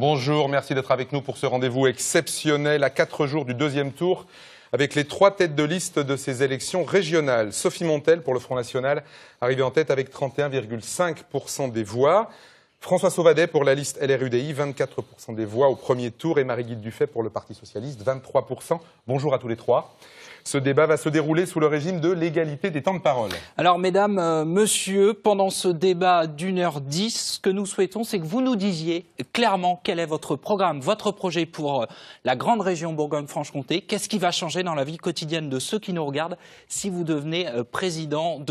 Bonjour, merci d'être avec nous pour ce rendez-vous exceptionnel à 4 jours du deuxième tour avec les 3 têtes de liste de ces élections régionales. Sophie Montel pour le Front National, arrivée en tête avec 31,5% des voix. François Sauvadet pour la liste LRUDI, 24% des voix au premier tour. Et Marie-Guilde Dufay pour le Parti Socialiste, 23%. Bonjour à tous les 3. Ce débat va se dérouler sous le régime de l'égalité des temps de parole. Alors, mesdames, messieurs, pendant ce débat d'1h10, ce que nous souhaitons, c'est que vous nous disiez clairement quel est votre programme, votre projet pour la grande région Bourgogne-Franche-Comté. Qu'est-ce qui va changer dans la vie quotidienne de ceux qui nous regardent si vous devenez président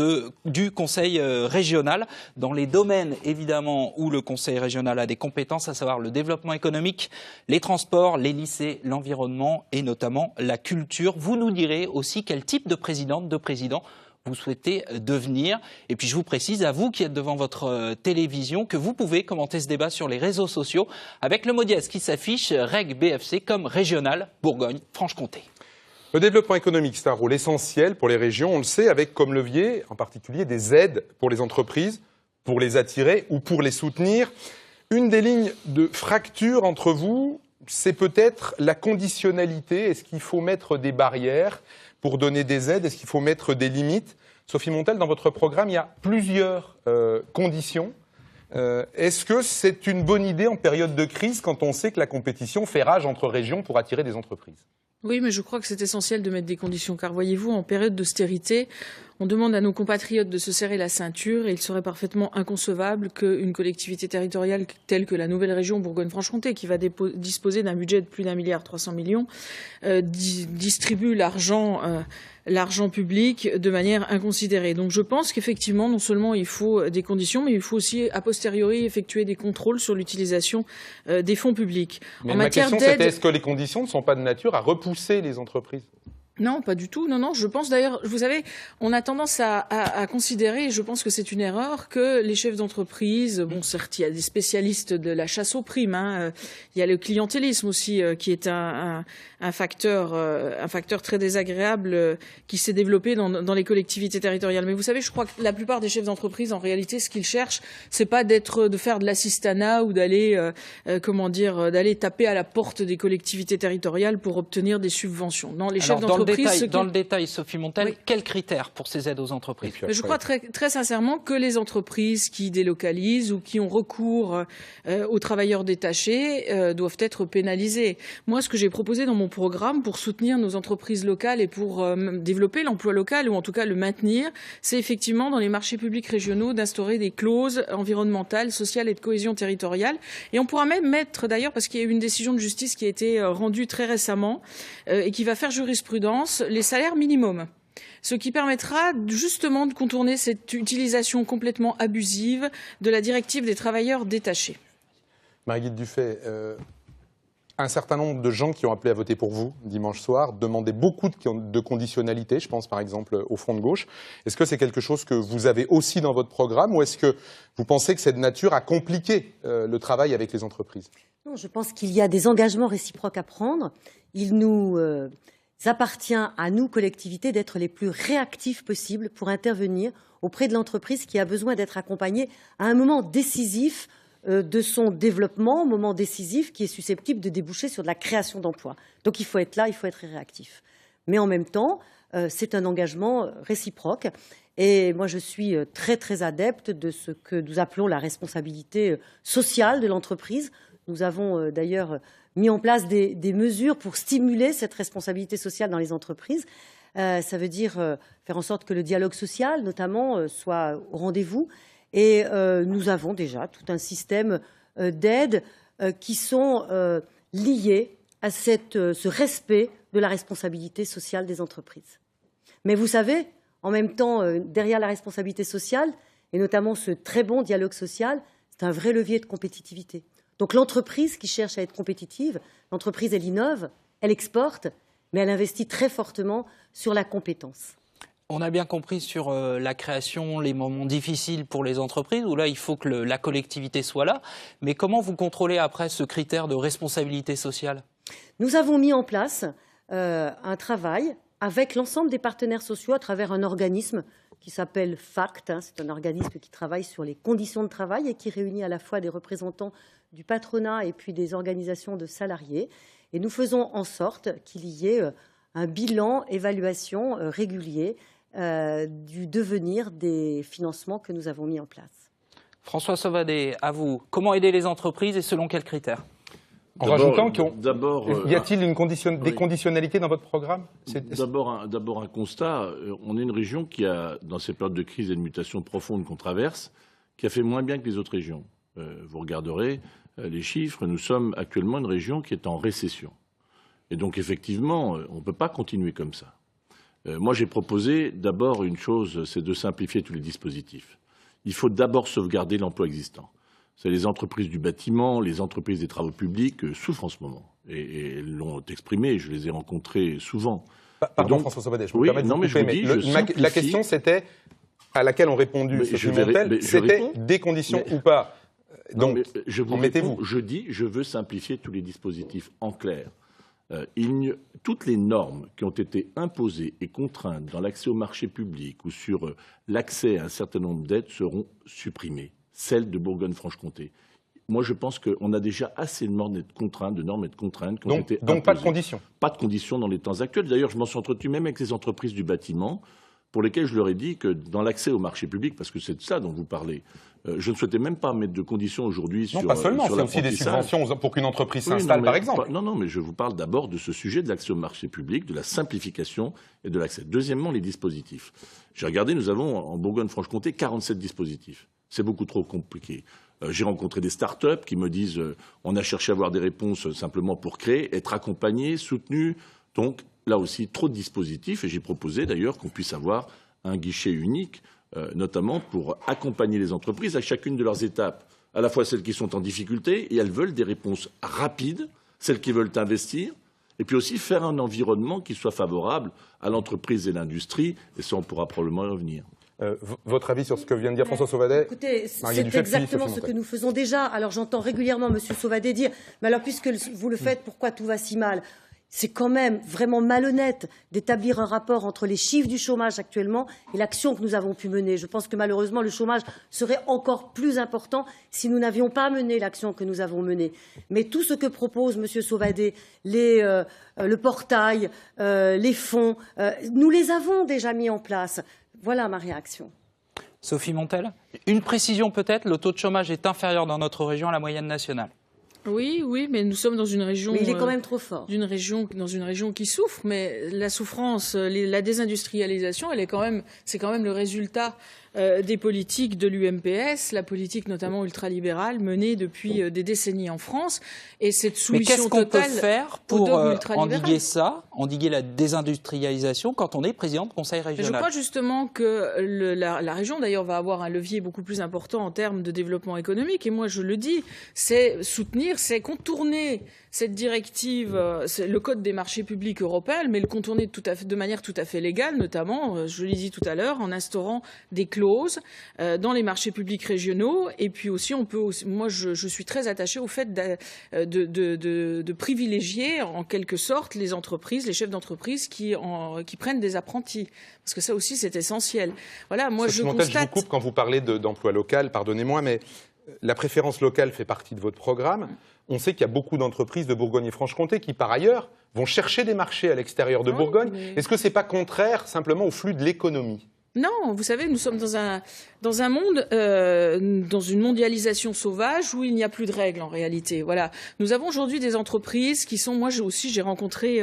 du Conseil régional, dans les domaines, évidemment, où le Conseil régional a des compétences, à savoir le développement économique, les transports, les lycées, l'environnement et notamment la culture. Vous nous direz aussi quel type de présidente, de président vous souhaitez devenir. Et puis je vous précise, à vous qui êtes devant votre télévision, que vous pouvez commenter ce débat sur les réseaux sociaux avec le mot dièse qui s'affiche, REG BFC comme régional Bourgogne-Franche-Comté. Le développement économique, c'est un rôle essentiel pour les régions, on le sait, avec comme levier en particulier des aides pour les entreprises, pour les attirer ou pour les soutenir. Une des lignes de fracture entre vous, c'est peut-être la conditionnalité. Est-ce qu'il faut mettre des barrières pour donner des aides? Est-ce qu'il faut mettre des limites? Sophie Montel, dans votre programme, il y a plusieurs conditions. Est-ce que c'est une bonne idée en période de crise quand on sait que la compétition fait rage entre régions pour attirer des entreprises? Oui, mais je crois que c'est essentiel de mettre des conditions, car voyez-vous, en période d'austérité, on demande à nos compatriotes de se serrer la ceinture et il serait parfaitement inconcevable qu'une collectivité territoriale telle que la nouvelle région Bourgogne-Franche-Comté, qui va disposer d'un budget de plus d'1,3 milliard, distribue l'argent public de manière inconsidérée. Donc je pense qu'effectivement, non seulement il faut des conditions, mais il faut aussi, a posteriori, effectuer des contrôles sur l'utilisation des fonds publics. Mais ma question, c'était est-ce que les conditions ne sont pas de nature à repousser les entreprises? Non, pas du tout. Non. Je pense d'ailleurs, vous savez, on a tendance à considérer, et je pense que c'est une erreur, que les chefs d'entreprise, bon, certes, il y a des spécialistes de la chasse aux primes, il y a le clientélisme aussi, qui est un facteur très désagréable qui s'est développé dans les collectivités territoriales. Mais vous savez, je crois que la plupart des chefs d'entreprise, en réalité, ce qu'ils cherchent, c'est pas de faire de l'assistanat ou d'aller taper à la porte des collectivités territoriales pour obtenir des subventions. Non, les chefs d'entreprise. Dans le détail, Sophie Montel, oui. Quels critères pour ces aides aux entreprises? Mais je crois très, très sincèrement que les entreprises qui délocalisent ou qui ont recours aux travailleurs détachés doivent être pénalisées. Moi, ce que j'ai proposé dans mon programme pour soutenir nos entreprises locales et pour développer l'emploi local, ou en tout cas le maintenir, c'est effectivement dans les marchés publics régionaux d'instaurer des clauses environnementales, sociales et de cohésion territoriale. Et on pourra même mettre, d'ailleurs, parce qu'il y a eu une décision de justice qui a été rendue très récemment et qui va faire jurisprudence, les salaires minimums. Ce qui permettra justement de contourner cette utilisation complètement abusive de la directive des travailleurs détachés. Marie-Guilde Dufay, un certain nombre de gens qui ont appelé à voter pour vous dimanche soir demandaient beaucoup de conditionnalité. Je pense par exemple au Front de gauche. Est-ce que c'est quelque chose que vous avez aussi dans votre programme ou est-ce que vous pensez que c'est de nature à compliquer le travail avec les entreprises? Non, je pense qu'il y a des engagements réciproques à prendre. Il nous appartient à nous, collectivités, d'être les plus réactifs possibles pour intervenir auprès de l'entreprise qui a besoin d'être accompagnée à un moment décisif de son développement, moment décisif qui est susceptible de déboucher sur de la création d'emplois. Donc il faut être là, il faut être réactif. Mais en même temps, c'est un engagement réciproque. Et moi, je suis très, très adepte de ce que nous appelons la responsabilité sociale de l'entreprise. Nous avons d'ailleurs mis en place des mesures pour stimuler cette responsabilité sociale dans les entreprises. Ça veut dire faire en sorte que le dialogue social, notamment, soit au rendez-vous. Et nous avons déjà tout un système d'aides qui sont liées à ce respect de la responsabilité sociale des entreprises. Mais vous savez, en même temps, derrière la responsabilité sociale, et notamment ce très bon dialogue social, c'est un vrai levier de compétitivité. Donc l'entreprise qui cherche à être compétitive, l'entreprise, elle innove, elle exporte, mais elle investit très fortement sur la compétence. On a bien compris sur la création, les moments difficiles pour les entreprises, où là, il faut que la collectivité soit là. Mais comment vous contrôlez après ce critère de responsabilité sociale? Nous avons mis en place un travail avec l'ensemble des partenaires sociaux à travers un organisme qui s'appelle FACT. C'est un organisme qui travaille sur les conditions de travail et qui réunit à la fois des représentants du patronat et puis des organisations de salariés. Et nous faisons en sorte qu'il y ait un bilan, évaluation régulier du devenir des financements que nous avons mis en place. François Sauvadet, à vous. Comment aider les entreprises et selon quels critères? En rajoutant y a-t-il des conditionnalités dans votre programme? D'abord un constat. On est une région qui a, dans ces périodes de crise et de mutation profonde qu'on traverse, qui a fait moins bien que les autres régions. Vous regarderez les chiffres, nous sommes actuellement une région qui est en récession. Et donc effectivement, on ne peut pas continuer comme ça. Moi j'ai proposé d'abord une chose, c'est de simplifier tous les dispositifs. Il faut d'abord sauvegarder l'emploi existant. C'est les entreprises du bâtiment, les entreprises des travaux publics souffrent en ce moment. Et elles l'ont exprimé, je les ai rencontrées souvent. Pardon, François Sauvadet, je me permets de vous couper, la question c'était, à laquelle ont répondu Sophie Montel, c'était des conditions ou pas. Donc, mettez-vous. Je dis, je veux simplifier tous les dispositifs en clair. Toutes les normes qui ont été imposées et contraintes dans l'accès au marché public ou sur l'accès à un certain nombre d'aides seront supprimées. Celles de Bourgogne-Franche-Comté. Moi, je pense qu'on a déjà assez de normes et de contraintes qui ont été imposées. Donc pas de conditions. Pas de conditions dans les temps actuels. D'ailleurs, je m'en suis entretenu même avec les entreprises du bâtiment, pour lesquelles je leur ai dit que dans l'accès au marché public, parce que c'est de ça dont vous parlez, je ne souhaitais même pas mettre de conditions aujourd'hui sur l'apprentissage. Non, pas seulement, c'est aussi des subventions pour qu'une entreprise s'installe, par exemple. Non, mais je vous parle d'abord de ce sujet de l'accès au marché public, de la simplification et de l'accès. Deuxièmement, les dispositifs. J'ai regardé, nous avons en Bourgogne-Franche-Comté 47 dispositifs. C'est beaucoup trop compliqué. J'ai rencontré des start-up qui me disent on a cherché à avoir des réponses simplement pour créer, être accompagné, soutenu. Donc, là aussi, trop de dispositifs. Et j'ai proposé d'ailleurs qu'on puisse avoir un guichet unique, notamment pour accompagner les entreprises à chacune de leurs étapes. À la fois celles qui sont en difficulté, et elles veulent des réponses rapides, celles qui veulent investir, et puis aussi faire un environnement qui soit favorable à l'entreprise et l'industrie. Et ça, on pourra probablement y revenir. Votre avis sur ce que vient de dire François Sauvadet? Écoutez, c'est exactement ce que nous faisons déjà. Alors j'entends régulièrement M. Sauvadet dire « Mais alors puisque vous le faites, pourquoi tout va si mal ?» C'est quand même vraiment malhonnête d'établir un rapport entre les chiffres du chômage actuellement et l'action que nous avons pu mener. Je pense que malheureusement le chômage serait encore plus important si nous n'avions pas mené l'action que nous avons menée. Mais tout ce que propose M. Sauvadet, le portail, les fonds, nous les avons déjà mis en place. Voilà ma réaction. Sophie Montel, une précision peut-être, le taux de chômage est inférieur dans notre région à la moyenne nationale. Oui, mais nous sommes dans une région. Mais il est quand même trop fort. Dans une région qui souffre, mais la souffrance, la désindustrialisation, c'est quand même le résultat des politiques de l'UMPS, la politique notamment ultralibérale menée depuis des décennies en France. Et cette soumission totale. Mais qu'est-ce qu'on peut faire pour endiguer ça, endiguer la désindustrialisation quand on est président de conseil régional? Je crois justement que la région d'ailleurs va avoir un levier beaucoup plus important en termes de développement économique. Et moi je le dis, c'est soutenir, c'est contourner cette directive, c'est le code des marchés publics européen, mais le contourner de manière tout à fait légale, notamment, je l'ai dit tout à l'heure, en instaurant des clauses dans les marchés publics régionaux. Et puis aussi, moi, je suis très attachée au fait de privilégier, en quelque sorte, les entreprises, les chefs d'entreprise qui prennent des apprentis. Parce que ça aussi, c'est essentiel. Voilà, moi, je constate... Je vous coupe quand vous parlez d'emploi local, pardonnez-moi, mais la préférence locale fait partie de votre programme. On sait qu'il y a beaucoup d'entreprises de Bourgogne et Franche-Comté qui, par ailleurs, vont chercher des marchés à l'extérieur de Bourgogne. Est-ce que ce n'est pas contraire simplement au flux de l'économie ? Non, vous savez, nous sommes dans un monde, dans une mondialisation sauvage où il n'y a plus de règles en réalité. Voilà. Nous avons aujourd'hui des entreprises qui sont, moi j'ai rencontré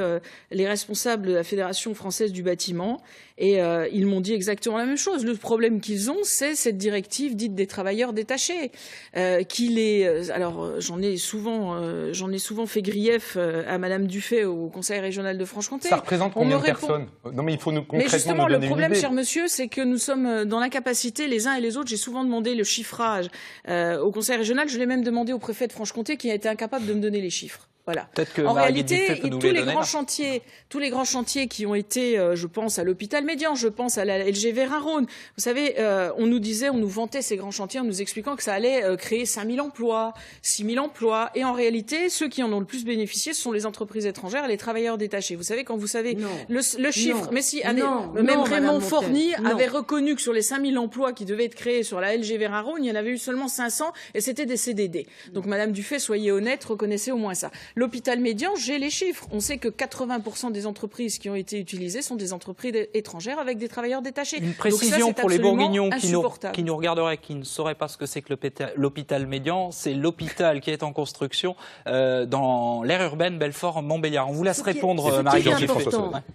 les responsables de la Fédération française du bâtiment et ils m'ont dit exactement la même chose. Le problème qu'ils ont, c'est cette directive dite des travailleurs détachés, alors j'en ai souvent fait grief à Madame Dufay au Conseil régional de Franche-Comté. Ça représente combien de personnes ? Non, mais il faut concrètement mais justement, nous donner le problème, une idée. cher monsieur, c'est que nous sommes dans l'incapacité les uns et les autres. J'ai souvent demandé le chiffrage au Conseil régional. Je l'ai même demandé au préfet de Franche-Comté qui a été incapable de me donner les chiffres. Voilà. Que en réalité, tous les grands chantiers qui ont été, je pense à l'hôpital Médian, je pense à la LG Vérin-Rhône. Vous savez, on nous vantait ces grands chantiers en nous expliquant que ça allait créer 5 000 emplois, 6 000 emplois. Et en réalité, ceux qui en ont le plus bénéficié, ce sont les entreprises étrangères et les travailleurs détachés. Vous savez, quand vous savez le chiffre, non, mais si, non, même non, Raymond Forny avait reconnu que sur les 5 000 emplois qui devaient être créés sur la LG Vérin-Rhône, il y en avait eu seulement 500 et c'était des CDD. Donc, Madame Dufay, soyez honnête, reconnaissez au moins ça. L'hôpital Médian, j'ai les chiffres. On sait que 80% des entreprises qui ont été utilisées sont des entreprises étrangères avec des travailleurs détachés. Une précision pour les Bourguignons qui nous regarderaient, qui ne sauraient pas ce que c'est que l'hôpital Médian. C'est l'hôpital qui est en construction dans l'aire urbaine Belfort-Montbéliard. On vous laisse répondre, Marie-Georges.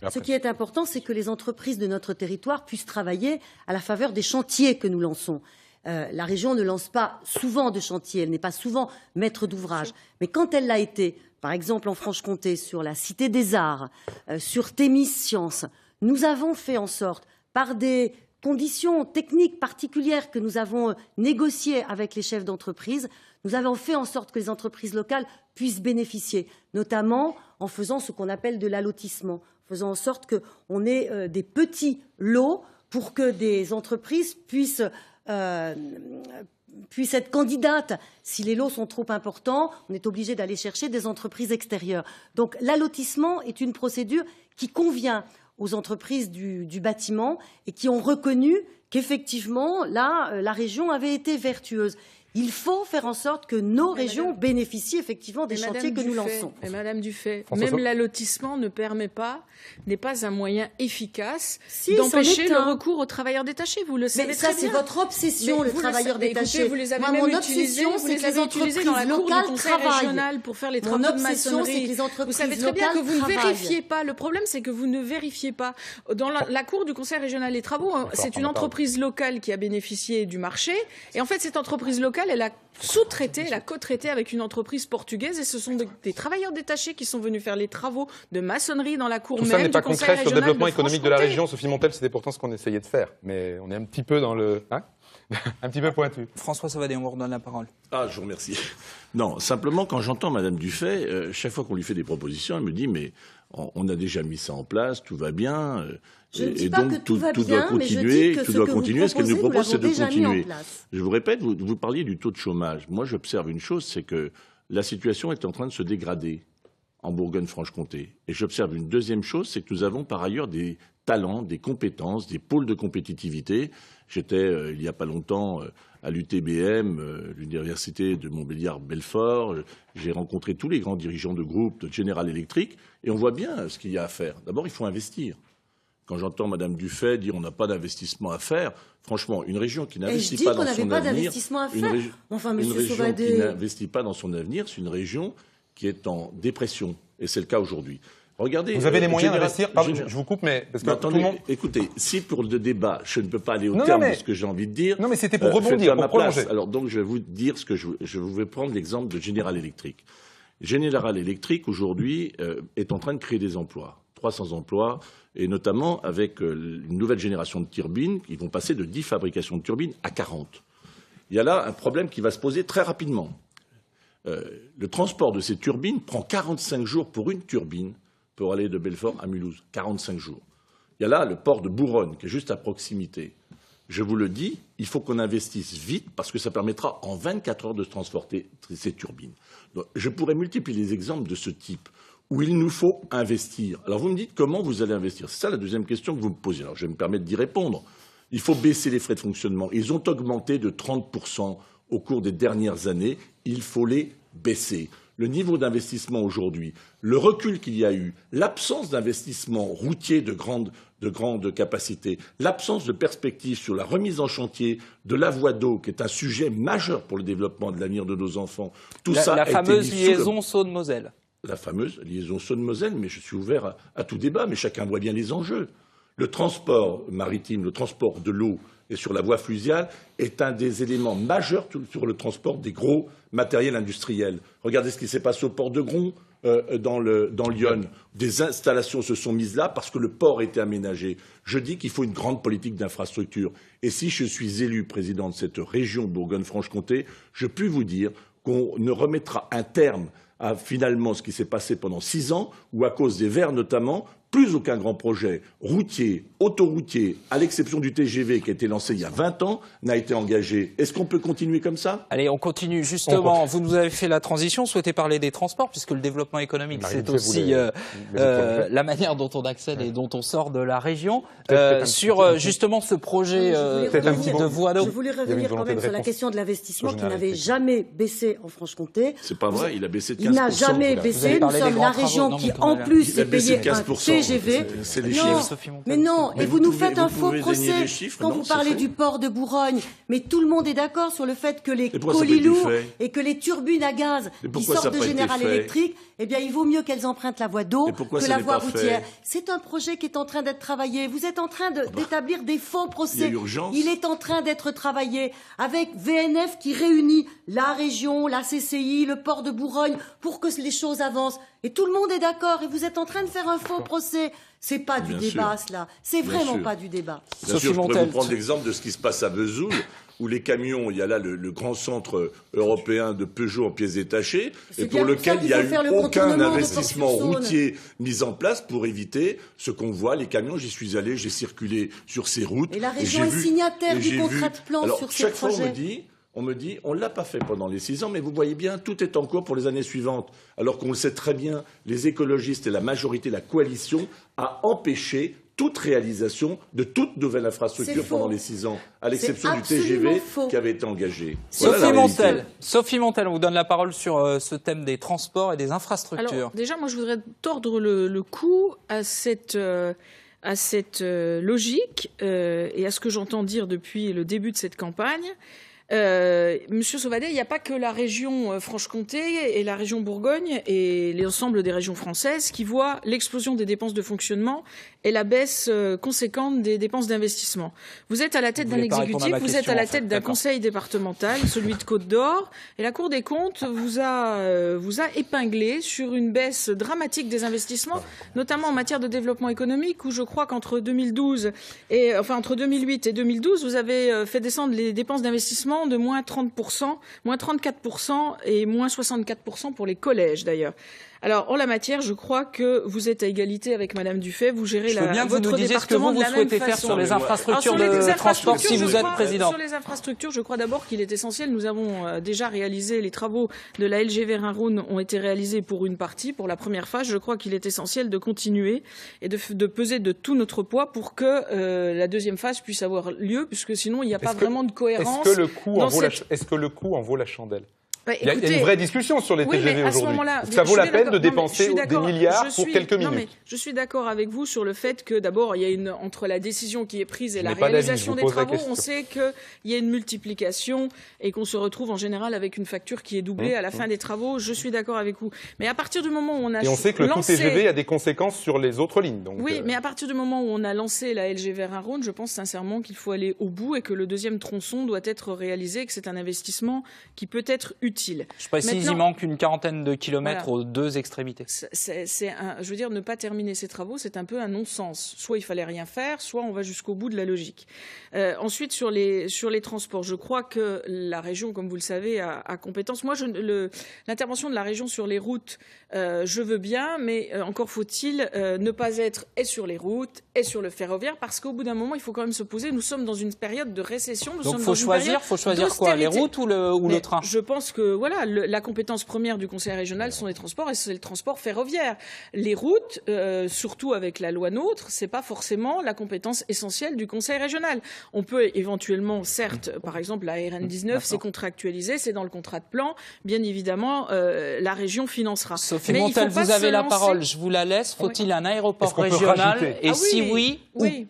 Ce qui est important, c'est que les entreprises de notre territoire puissent travailler à la faveur des chantiers que nous lançons. La région ne lance pas souvent de chantiers, elle n'est pas souvent maître d'ouvrage. Mais quand elle l'a été, par exemple en Franche-Comté, sur la Cité des Arts, sur Thémis Sciences, nous avons fait en sorte, par des conditions techniques particulières que nous avons négociées avec les chefs d'entreprise, nous avons fait en sorte que les entreprises locales puissent bénéficier, notamment en faisant ce qu'on appelle de l'allotissement, faisant en sorte qu'on ait des petits lots pour que des entreprises puissent être candidates. Si les lots sont trop importants, on est obligé d'aller chercher des entreprises extérieures. Donc l'allotissement est une procédure qui convient aux entreprises du bâtiment et qui ont reconnu qu'effectivement, là, la région avait été vertueuse. Il faut faire en sorte que nos régions bénéficient effectivement des chantiers que nous lançons. Et Madame Dufay, même l'allotissement n'est pas un moyen efficace d'empêcher le recours aux travailleurs détachés. Vous le savez très bien. Mais ça, c'est votre obsession, le travailleur détaché. Écoutez, vous les avez même utilisés, vous les avez utilisés dans la cour du conseil régional pour faire les travaux de maçonnerie. Vous savez très bien que vous ne vérifiez pas. Le problème, c'est que vous ne vérifiez pas. Dans la cour du conseil régional, les travaux, c'est une entreprise locale qui a bénéficié du marché. Et en fait, cette entreprise locale, elle a sous-traité, elle a co-traité avec une entreprise portugaise et ce sont des travailleurs détachés qui sont venus faire les travaux de maçonnerie dans la cour même du conseil régional. Tout ça n'est pas concret sur le développement économique de la région. Sophie Montel, c'était pourtant ce qu'on essayait de faire. Mais on est un petit peu dans le... un petit peu pointu. François Sauvadet, on vous redonne la parole. Ah, je vous remercie. Non, simplement, quand j'entends Madame Dufay, chaque fois qu'on lui fait des propositions, elle me dit, mais on a déjà mis ça en place, tout va bien... Je ne dis pas que tout va bien, mais je dis que ce que vous proposez, ce qu'elle nous propose, c'est de continuer. Place. Je vous répète, vous parliez du taux de chômage. Moi, j'observe une chose, c'est que la situation est en train de se dégrader en Bourgogne-Franche-Comté. Et j'observe une deuxième chose, c'est que nous avons par ailleurs des talents, des compétences, des pôles de compétitivité. J'étais, il n'y a pas longtemps, à l'UTBM, l'université de Montbéliard-Belfort. J'ai rencontré tous les grands dirigeants de groupe de General Electric, et on voit bien ce qu'il y a à faire. D'abord, il faut investir. Quand j'entends Madame Dufay dire on n'a pas d'investissement à faire, franchement, une région qui n'investit pas dans son avenir, une région qui n'investit pas dans son avenir, c'est une région qui est en dépression, et c'est le cas aujourd'hui. Regardez, vous avez les moyens d'investir. Je vous coupe, mais parce que attendez, tout le monde... écoutez, si pour le débat, je ne peux pas aller au terme de ce que j'ai envie de dire. Non, mais c'était pour rebondir, pour prolonger. Alors donc, je vais vous dire ce que je vais prendre l'exemple de General Electric. General Electric aujourd'hui est en train de créer des emplois. 300 emplois, et notamment avec une nouvelle génération de turbines qui vont passer de 10 fabrications de turbines à 40. Il y a là un problème qui va se poser très rapidement. Le transport de ces turbines prend 45 jours pour une turbine pour aller de Belfort à Mulhouse. 45 jours. Il y a là le port de Bouronne qui est juste à proximité. Je vous le dis, il faut qu'on investisse vite parce que ça permettra en 24 heures de transporter ces turbines. Donc, je pourrais multiplier les exemples de ce type où il nous faut investir. Alors vous me dites comment vous allez investir. C'est ça la deuxième question que vous me posez. Alors je vais me permettre d'y répondre. Il faut baisser les frais de fonctionnement. Ils ont augmenté de 30% au cours des dernières années. Il faut les baisser. Le niveau d'investissement aujourd'hui, le recul qu'il y a eu, l'absence d'investissement routier de grande capacité, l'absence de perspective sur la remise en chantier de la voie d'eau, qui est un sujet majeur pour le développement de l'avenir de nos enfants. Tout ça la fameuse liaison Saône-Moselle. La fameuse liaison Saône-Moselle, mais je suis ouvert à tout débat, mais chacun voit bien les enjeux. Le transport maritime, le transport de l'eau et sur la voie fluviale est un des éléments majeurs sur le transport des gros matériels industriels. Regardez ce qui s'est passé au port de Gron, dans l'Yonne. Des installations se sont mises là parce que le port était aménagé. Je dis qu'il faut une grande politique d'infrastructure. Et si je suis élu président de cette région Bourgogne-Franche-Comté, je puis vous dire qu'on ne remettra un terme à finalement ce qui s'est passé pendant 6 ans, où à cause des Verts notamment, plus aucun grand projet routier, autoroutier, à l'exception du TGV qui a été lancé il y a 20 ans, n'a été engagé. Est-ce qu'on peut continuer comme ça? Allez, on continue justement. Vous nous avez fait la transition, souhaitez parler des transports, puisque le développement économique, c'est aussi la manière dont on accède et dont on sort de la région. Sur justement ce projet de voie d'eau. Je voulais revenir quand même sur la question de l'investissement qui n'avait jamais baissé en Franche-Comté. C'est pas vrai, il a baissé de 15%. Il n'a jamais baissé. Nous sommes la région qui, en plus, s'est payée un TGV. C'est les chiffres. Mais non, et vous nous faites un faux procès quand vous parlez du port de Bourgogne. Mais tout le monde est d'accord sur le fait que les colis lourds et que les turbines à gaz qui sortent de General Electric, eh bien, il vaut mieux qu'elles empruntent la voie d'eau que la voie routière. C'est un projet qui est en train d'être travaillé. Vous êtes en train d'établir des faux procès. Il est en train d'être travaillé avec VNF qui réunit la région, la CCI, le port de Bourgogne pour que les choses avancent. Et tout le monde est d'accord. Et vous êtes en train de faire un faux procès. C'est pas du débat, cela. C'est vraiment pas du débat. Bien sûr, je pourrais vous prendre l'exemple de ce qui se passe à Vesoul, où les camions, il y a là le grand centre européen de Peugeot en pièces détachées, et pour lequel il n'y a eu aucun investissement routier mis en place pour éviter ce qu'on voit. Les camions, j'y suis allé, j'ai circulé sur ces routes. Et la région est signataire du contrat de plan sur ces projets. Chaque fois, on me dit, on ne l'a pas fait pendant les 6 ans, mais vous voyez bien, tout est en cours pour les années suivantes. Alors qu'on le sait très bien, les écologistes et la majorité, la coalition, a empêché toute réalisation de toute nouvelle infrastructure pendant les 6 ans, à l'exception du TGV qui avait été engagé. Sophie Montel, on vous donne la parole sur ce thème des transports et des infrastructures. Alors, déjà, moi, je voudrais tordre le cou à cette logique et à ce que j'entends dire depuis le début de cette campagne. Monsieur Sauvadet, il n'y a pas que la région Franche-Comté et la région Bourgogne et l'ensemble des régions françaises qui voient l'explosion des dépenses de fonctionnement et la baisse conséquente des dépenses d'investissement. Vous êtes à la tête d'un exécutif, vous êtes à la tête d'un conseil départemental, celui de Côte-d'Or, et la Cour des comptes vous a épinglé sur une baisse dramatique des investissements, notamment en matière de développement économique, où je crois qu'entre 2008 et 2012, vous avez fait descendre les dépenses d'investissement de moins 30%, moins 34% et moins 64% pour les collèges d'ailleurs. Alors, en la matière, je crois que vous êtes à égalité avec Madame Dufay. Vous gérez votre département de la même façon. Ce que vous souhaitez faire sur les infrastructures de transport si vous êtes président. Sur les infrastructures, je crois d'abord qu'il est essentiel. Nous avons déjà réalisé, les travaux de la LGV Rhin-Rhône ont été réalisés pour une partie, pour la première phase. Je crois qu'il est essentiel de continuer et de peser de tout notre poids pour que la deuxième phase puisse avoir lieu, puisque sinon, il n'y a pas vraiment de cohérence. Est-ce que le coût en vaut la chandelle? Il y a une vraie discussion sur les TGV aujourd'hui. Ça vaut la peine de dépenser des milliards pour quelques minutes. Non, mais je suis d'accord avec vous sur le fait que d'abord, il y a entre la décision qui est prise et la réalisation des travaux, on sait qu'il y a une multiplication et qu'on se retrouve en général avec une facture qui est doublée à la fin des travaux. Je suis d'accord avec vous. Mais à partir du moment où on a Et on sait que le coût TGV a des conséquences sur les autres lignes. Donc oui, mais à partir du moment où on a lancé la LGV Rhin-Rhône, je pense sincèrement qu'il faut aller au bout et que le deuxième tronçon doit être réalisé et que c'est un investissement qui peut être utile. Je précise, il manque une quarantaine de kilomètres aux deux extrémités. Je veux dire, ne pas terminer ces travaux, c'est un peu un non-sens. Soit il fallait rien faire, soit on va jusqu'au bout de la logique. Ensuite, sur les transports, je crois que la région, comme vous le savez, a compétence. Moi, l'intervention de la région sur les routes, je veux bien, mais encore faut-il ne pas être et sur les routes et sur le ferroviaire, parce qu'au bout d'un moment, il faut quand même se poser. Nous sommes dans une période de récession. Donc, faut choisir quoi, les routes ou le train? Je pense que voilà, la compétence première du Conseil régional sont les transports et c'est le transport ferroviaire. Les routes, surtout avec la loi NOTRe, c'est pas forcément la compétence essentielle du Conseil régional. On peut éventuellement, certes, par exemple, la RN 19, c'est contractualisé, c'est dans le contrat de plan. Bien évidemment, la région financera. Sophie Montel, vous avez la parole. Je vous la laisse. Faut-il un aéroport régional? Et si oui,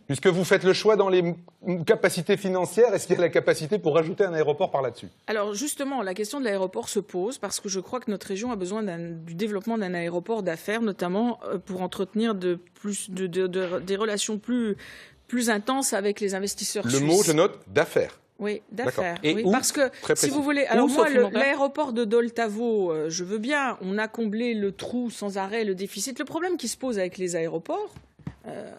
puisque vous faites le choix dans les capacités financières, est-ce qu'il y a la capacité pour rajouter un aéroport par là-dessus? Alors justement, la question de l'aéroport se pose parce que je crois que notre région a besoin du développement d'un aéroport d'affaires, notamment pour entretenir des relations plus intenses avec les investisseurs suisses. Le mot, je note, d'affaires. Oui, d'affaires. Et parce que, si vous voulez, alors moi, l'aéroport de Doltavo, je veux bien, on a comblé le trou sans arrêt, le déficit. Le problème qui se pose avec les aéroports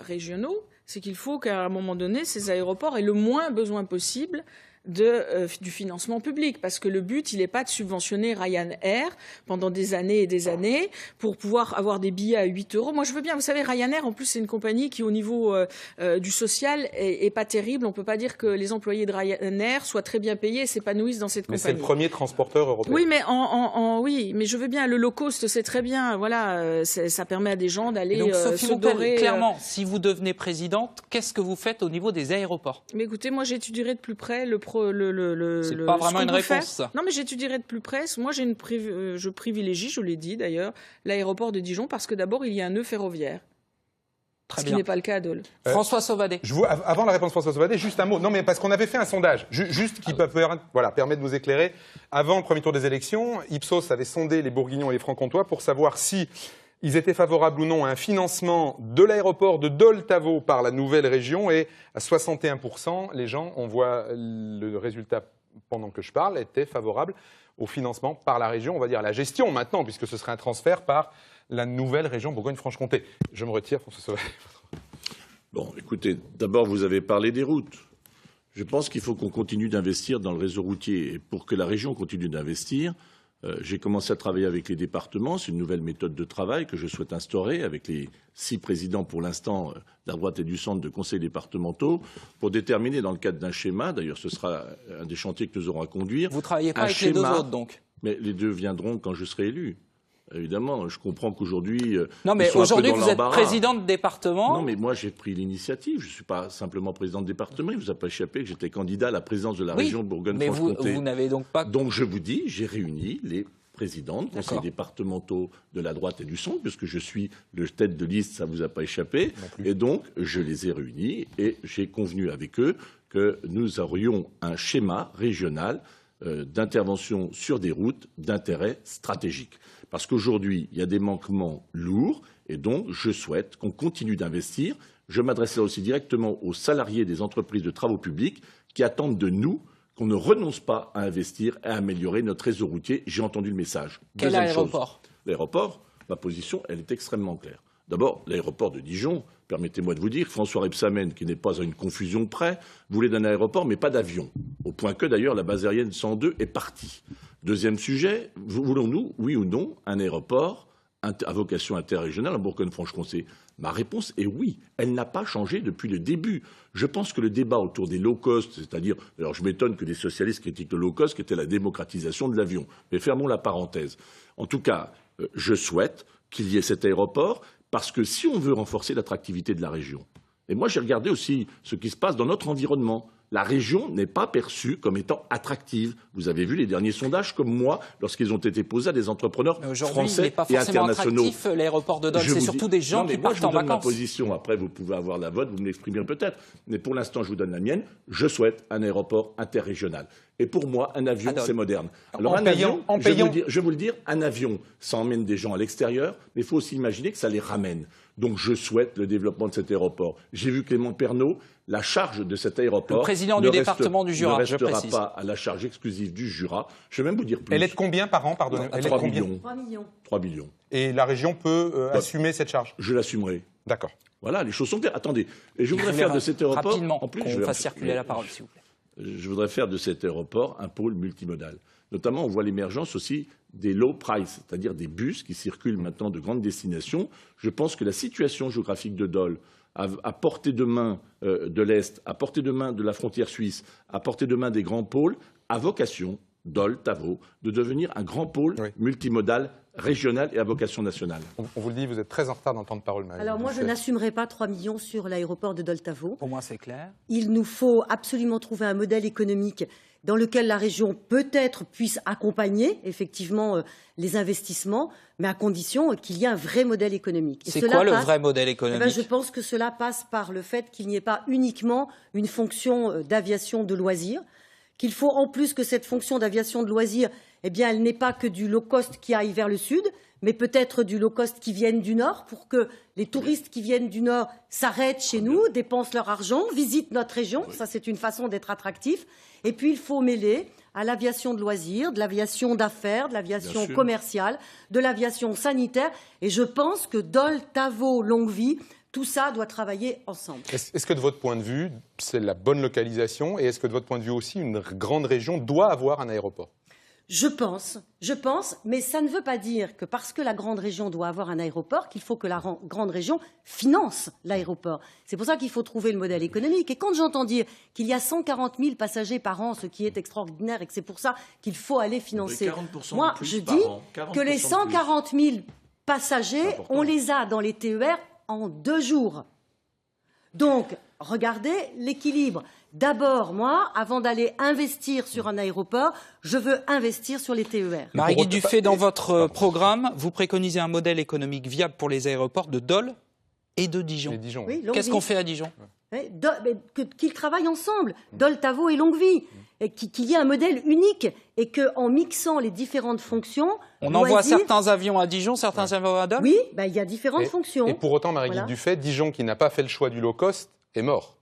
régionaux, c'est qu'il faut qu'à un moment donné, ces aéroports aient le moins besoin possible du financement public. Parce que le but, il n'est pas de subventionner Ryanair pendant des années et des années pour pouvoir avoir des billets à 8 €. Moi, je veux bien. Vous savez, Ryanair, en plus, c'est une compagnie qui, au niveau du social, est pas terrible. On peut pas dire que les employés de Ryanair soient très bien payés et s'épanouissent dans cette compagnie. Mais c'est le premier transporteur européen. Oui, mais oui, mais je veux bien. Le low cost, c'est très bien. Voilà, ça permet à des gens d'aller Sophie se dorer. Clairement, si vous devenez présidente, qu'est-ce que vous faites au niveau des aéroports? Mais écoutez, moi, j'étudierai de plus près C'est pas vraiment une réponse, ça. Non, mais j'étudierai de plus près. Moi, je privilégie, je l'ai dit d'ailleurs, l'aéroport de Dijon parce que d'abord, il y a un nœud ferroviaire. Très Ce bien. qui n'est pas le cas à Dole. François Sauvadet. Avant la réponse François Sauvadet, juste un mot. Non, mais parce qu'on avait fait un sondage, juste qui permet de nous éclairer. Avant le premier tour des élections, Ipsos avait sondé les Bourguignons et les Franc-Comtois pour savoir si ils étaient favorables ou non à un financement de l'aéroport de Dole-Tavaux par la nouvelle région. Et à 61%, les gens, on voit le résultat pendant que je parle, étaient favorables au financement par la région, on va dire à la gestion maintenant, puisque ce serait un transfert par la nouvelle région Bourgogne-Franche-Comté. Je me retire, François Sauvadet. Bon, écoutez, d'abord, vous avez parlé des routes. Je pense qu'il faut qu'on continue d'investir dans le réseau routier. Et pour que la région continue d'investir, j'ai commencé à travailler avec les départements. C'est une nouvelle méthode de travail que je souhaite instaurer avec les 6 présidents pour l'instant de la droite et du centre de conseils départementaux pour déterminer dans le cadre d'un schéma, d'ailleurs ce sera un des chantiers que nous aurons à conduire. Vous ne travaillez pas avec les deux autres donc? Mais les deux viendront quand je serai élu. Évidemment, je comprends qu'aujourd'hui... Non, mais aujourd'hui, vous êtes président de département. Non, mais moi, j'ai pris l'initiative. Je ne suis pas simplement président de département. Il ne vous a pas échappé que j'étais candidat à la présidence de la région de Bourgogne-Franche-Comté. Mais vous n'avez donc pas... Donc, je vous dis, j'ai réuni les présidents de conseils départementaux de la droite et du centre, puisque je suis le tête de liste, ça ne vous a pas échappé. Et donc, je les ai réunis et j'ai convenu avec eux que nous aurions un schéma régional d'intervention sur des routes d'intérêt stratégique. Parce qu'aujourd'hui, il y a des manquements lourds et donc je souhaite qu'on continue d'investir. Je m'adresse là aussi directement aux salariés des entreprises de travaux publics qui attendent de nous qu'on ne renonce pas à investir et à améliorer notre réseau routier. J'ai entendu le message. Quel aéroport ? L'aéroport, ma position, elle est extrêmement claire. D'abord, l'aéroport de Dijon, permettez-moi de vous dire, François Rebsamen, qui n'est pas à une confusion près, voulait d'un aéroport mais pas d'avion. Au point que d'ailleurs la base aérienne 102 est partie. Deuxième sujet, voulons-nous, oui ou non, un aéroport à vocation interrégionale en Bourgogne-Franche-Comté? Ma réponse est oui. Elle n'a pas changé depuis le début. Je pense que le débat autour des low cost, c'est-à-dire, alors je m'étonne que des socialistes critiquent le low cost, qui était la démocratisation de l'avion. Mais fermons la parenthèse. En tout cas, je souhaite qu'il y ait cet aéroport parce que si on veut renforcer l'attractivité de la région, et moi j'ai regardé aussi ce qui se passe dans notre environnement, la région n'est pas perçue comme étant attractive. Vous avez vu les derniers sondages comme moi, lorsqu'ils ont été posés à des entrepreneurs français et internationaux. L'aéroport de Dole, c'est surtout des gens qui partent en vacances. Je vous donne ma position. Après, vous pouvez avoir la vôtre, vous me l'exprimerez peut-être. Mais pour l'instant, je vous donne la mienne. Je souhaite un aéroport interrégional. Et pour moi, un avion, c'est moderne. Alors, je vais vous le dire, un avion, ça emmène des gens à l'extérieur, mais il faut aussi imaginer que ça les ramène. Donc, je souhaite le développement de cet aéroport. J'ai vu Clément Pernaut, la charge de cet aéroport. Le président du département du Jura, ne restera pas à la charge exclusive du Jura. Je vais même vous dire plus. Elle est de combien par an, pardonnez? 3 millions. 3 millions. Et la région peut assumer cette charge? Je l'assumerai. D'accord. Voilà, les choses sont claires. Attendez, et je voudrais faire de cet aéroport... Rapidement, en plus, qu'on fasse circuler la parole, s'il vous plaît. Je voudrais faire de cet aéroport un pôle multimodal. Notamment, on voit l'émergence aussi des low price, c'est-à-dire des bus qui circulent maintenant de grandes destinations. Je pense que la situation géographique de Dole, à portée de main de l'Est, à portée de main de la frontière suisse, à portée de main des grands pôles, a vocation, Dole, Tavaux, de devenir un grand pôle multimodal régional et à vocation nationale. On vous le dit, vous êtes très en retard dans le temps de parole. Alors moi, je n'assumerai pas 3 millions sur l'aéroport de Dole-Tavaux. Pour moi, c'est clair. Il nous faut absolument trouver un modèle économique dans lequel la région peut-être puisse accompagner effectivement les investissements, mais à condition qu'il y ait un vrai modèle économique. C'est quoi le vrai modèle économique? Je pense que cela passe par le fait qu'il n'y ait pas uniquement une fonction d'aviation de loisirs, qu'il faut en plus que cette fonction d'aviation de loisirs, eh bien, elle n'est pas que du low cost qui aille vers le sud, mais peut-être du low cost qui vienne du nord, pour que les touristes qui viennent du nord s'arrêtent chez nous, dépensent leur argent, visitent notre région. Ça, c'est une façon d'être attractif. Et puis, il faut mêler à l'aviation de loisirs, de l'aviation d'affaires, de l'aviation commerciale, de l'aviation sanitaire. Et je pense que Dole, Tavaux, Longueville Tout ça doit travailler ensemble. Est-ce que de votre point de vue, c'est la bonne localisation et est-ce que de votre point de vue aussi, une grande région doit avoir un aéroport ? Je pense, mais ça ne veut pas dire que parce que la grande région doit avoir un aéroport, qu'il faut que la grande région finance l'aéroport. C'est pour ça qu'il faut trouver le modèle économique. Et quand j'entends dire qu'il y a 140 000 passagers par an, ce qui est extraordinaire et que c'est pour ça qu'il faut aller financer, moi je dis que les 140 000 passagers, on les a dans les TER en 2 jours. Donc, regardez l'équilibre. D'abord, moi, avant d'aller investir sur un aéroport, je veux investir sur les TER. Marie-Guy Dufay, dans votre programme, vous préconisez un modèle économique viable pour les aéroports de Dole et de Dijon. Oui, qu'est-ce qu'on fait à Dijon ? Qu'ils travaillent ensemble, Dole, Tavaux et Longwy, et qu'il y ait un modèle unique et qu'en mixant les différentes fonctions... On envoie certains avions à Dijon, certains avions à Dole ? Oui, il y a différentes fonctions. Et pour autant, Marie-Guy Dufay, Dijon qui n'a pas fait le choix du low-cost est mort.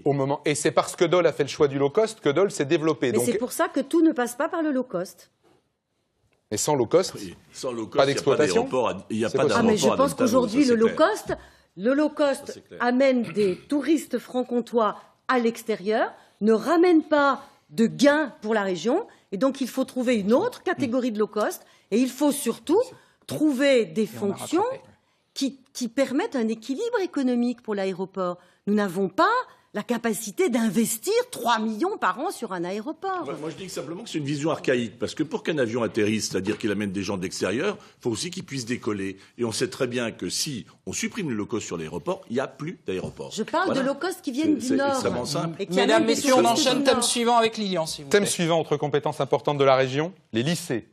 Au moment. Et c'est parce que Dole a fait le choix du low-cost que Dole s'est développé. Mais c'est pour ça que tout ne passe pas par le low-cost. Mais sans low-cost, pas d'exploitation. Il n'y a pas d'aéroport. Mais je pense qu'aujourd'hui, le low-cost amène des touristes franc-comtois à l'extérieur, ne ramène pas de gains pour la région, et donc il faut trouver une autre catégorie de low-cost, et il faut surtout trouver des fonctions qui permettent un équilibre économique pour l'aéroport. Nous n'avons pas la capacité d'investir 3 millions par an sur un aéroport. Moi, je dis simplement que c'est une vision archaïque, parce que pour qu'un avion atterrisse, c'est-à-dire qu'il amène des gens de l'extérieur, il faut aussi qu'il puisse décoller. Et on sait très bien que si on supprime le low-cost sur l'aéroport, il n'y a plus d'aéroport. Je parle de low-cost qui viennent du Nord. C'est extrêmement simple. Mesdames, messieurs, on enchaîne thème suivant avec Lilian, s'il vous plaît. Thème suivant, autre compétence importante de la région, les lycées.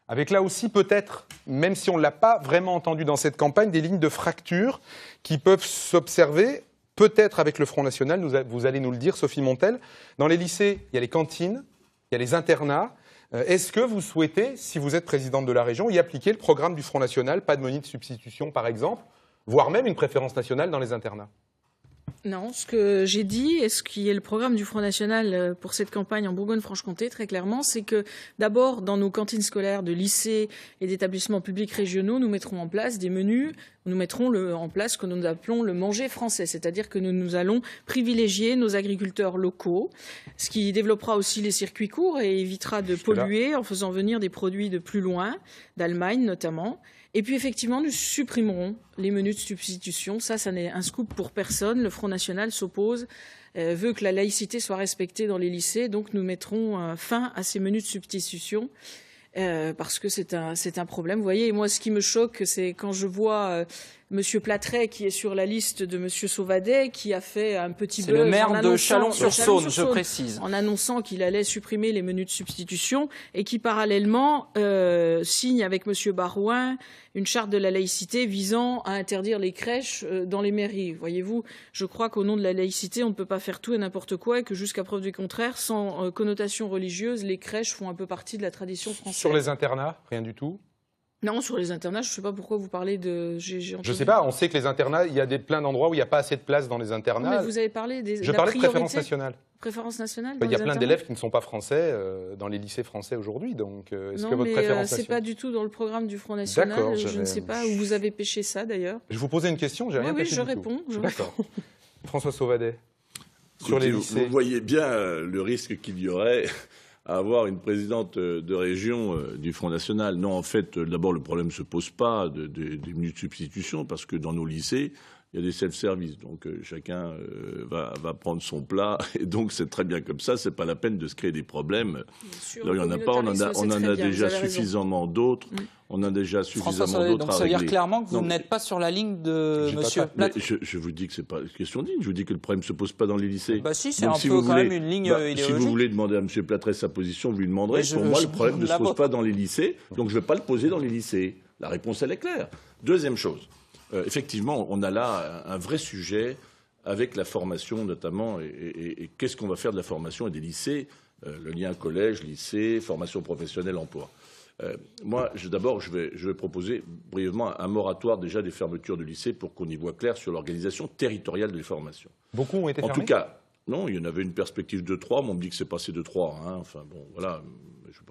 Avec là aussi peut-être, même si on ne l'a pas vraiment entendu dans cette campagne, des lignes de fracture qui peuvent s'observer, peut-être avec le Front National, vous allez nous le dire, Sophie Montel. Dans les lycées, il y a les cantines, il y a les internats. Est-ce que vous souhaitez, si vous êtes présidente de la région, y appliquer le programme du Front National, pas de monnaie de substitution par exemple, voire même une préférence nationale dans les internats ? Non, ce que j'ai dit et ce qui est le programme du Front National pour cette campagne en Bourgogne-Franche-Comté, très clairement, c'est que d'abord, dans nos cantines scolaires de lycées et d'établissements publics régionaux, nous mettrons en place des menus, nous mettrons en place ce que nous appelons le manger français, c'est-à-dire que nous allons privilégier nos agriculteurs locaux, ce qui développera aussi les circuits courts et évitera de polluer en faisant venir des produits de plus loin, d'Allemagne notamment. Et puis effectivement, nous supprimerons les menus de substitution. Ça n'est un scoop pour personne. Le Front National s'oppose, veut que la laïcité soit respectée dans les lycées. Donc nous mettrons fin à ces menus de substitution parce que c'est un problème. Vous voyez, et moi ce qui me choque, c'est quand je vois Monsieur Platret qui est sur la liste de Monsieur Sauvadet, qui a fait un petit buzz. C'est le maire de Chalon-sur-Saône, je précise. En annonçant qu'il allait supprimer les menus de substitution et qui parallèlement signe avec Monsieur Barouin une charte de la laïcité visant à interdire les crèches dans les mairies. Voyez-vous, je crois qu'au nom de la laïcité, on ne peut pas faire tout et n'importe quoi et que jusqu'à preuve du contraire, sans connotation religieuse, les crèches font un peu partie de la tradition française. Sur les internats, rien du tout ? Non, sur les internats, je ne sais pas pourquoi vous parlez de... Je ne sais pas, on sait que les internats, il y a plein d'endroits où il n'y a pas assez de place dans les internats. Mais vous avez parlé des... Je parlais de préférence nationale. Préférence nationale. Il y a plein d'élèves qui ne sont pas français dans les lycées français aujourd'hui, donc est-ce que votre préférence nationale... c'est pas du tout dans le programme du Front National. D'accord, je ne sais pas où vous avez pêché ça d'ailleurs. Je vous posais une question, j'ai rien pêché du tout. Oui, je réponds. D'accord. François Sauvadet, sur les lycées. Vous voyez bien le risque qu'il y aurait à avoir une présidente de région du Front National. Non, en fait, d'abord, le problème ne se pose pas des menus de substitution, parce que dans nos lycées, il y a des self-service, donc chacun va prendre son plat, et donc c'est très bien comme ça, c'est pas la peine de se créer des problèmes. Là où il n'y en a pas, on en a déjà suffisamment d'autres. On a déjà suffisamment d'autres à régler. Donc ça veut dire clairement que vous n'êtes pas sur la ligne de M. Platret. Je vous dis que c'est pas une question de ligne. Je vous dis que le problème ne se pose pas dans les lycées. Bah si, c'est un peu quand même une ligne idéologique. Si vous voulez demander à M. Platret sa position, vous lui demanderez. Pour moi, le problème ne se pose pas dans les lycées, donc je ne vais pas le poser dans les lycées. La réponse, elle est claire. Deuxième chose, effectivement, on a là un vrai sujet avec la formation notamment, et qu'est-ce qu'on va faire de la formation et des lycées, le lien collège, lycée, formation professionnelle, emploi. Moi, d'abord, je vais proposer brièvement un moratoire déjà des fermetures de lycées pour qu'on y voit clair sur l'organisation territoriale des formations. Beaucoup ont été fermés ? En tout cas, non, il y en avait une perspective de 3, mais on me dit que c'est passé de 3. Hein. Enfin bon, voilà.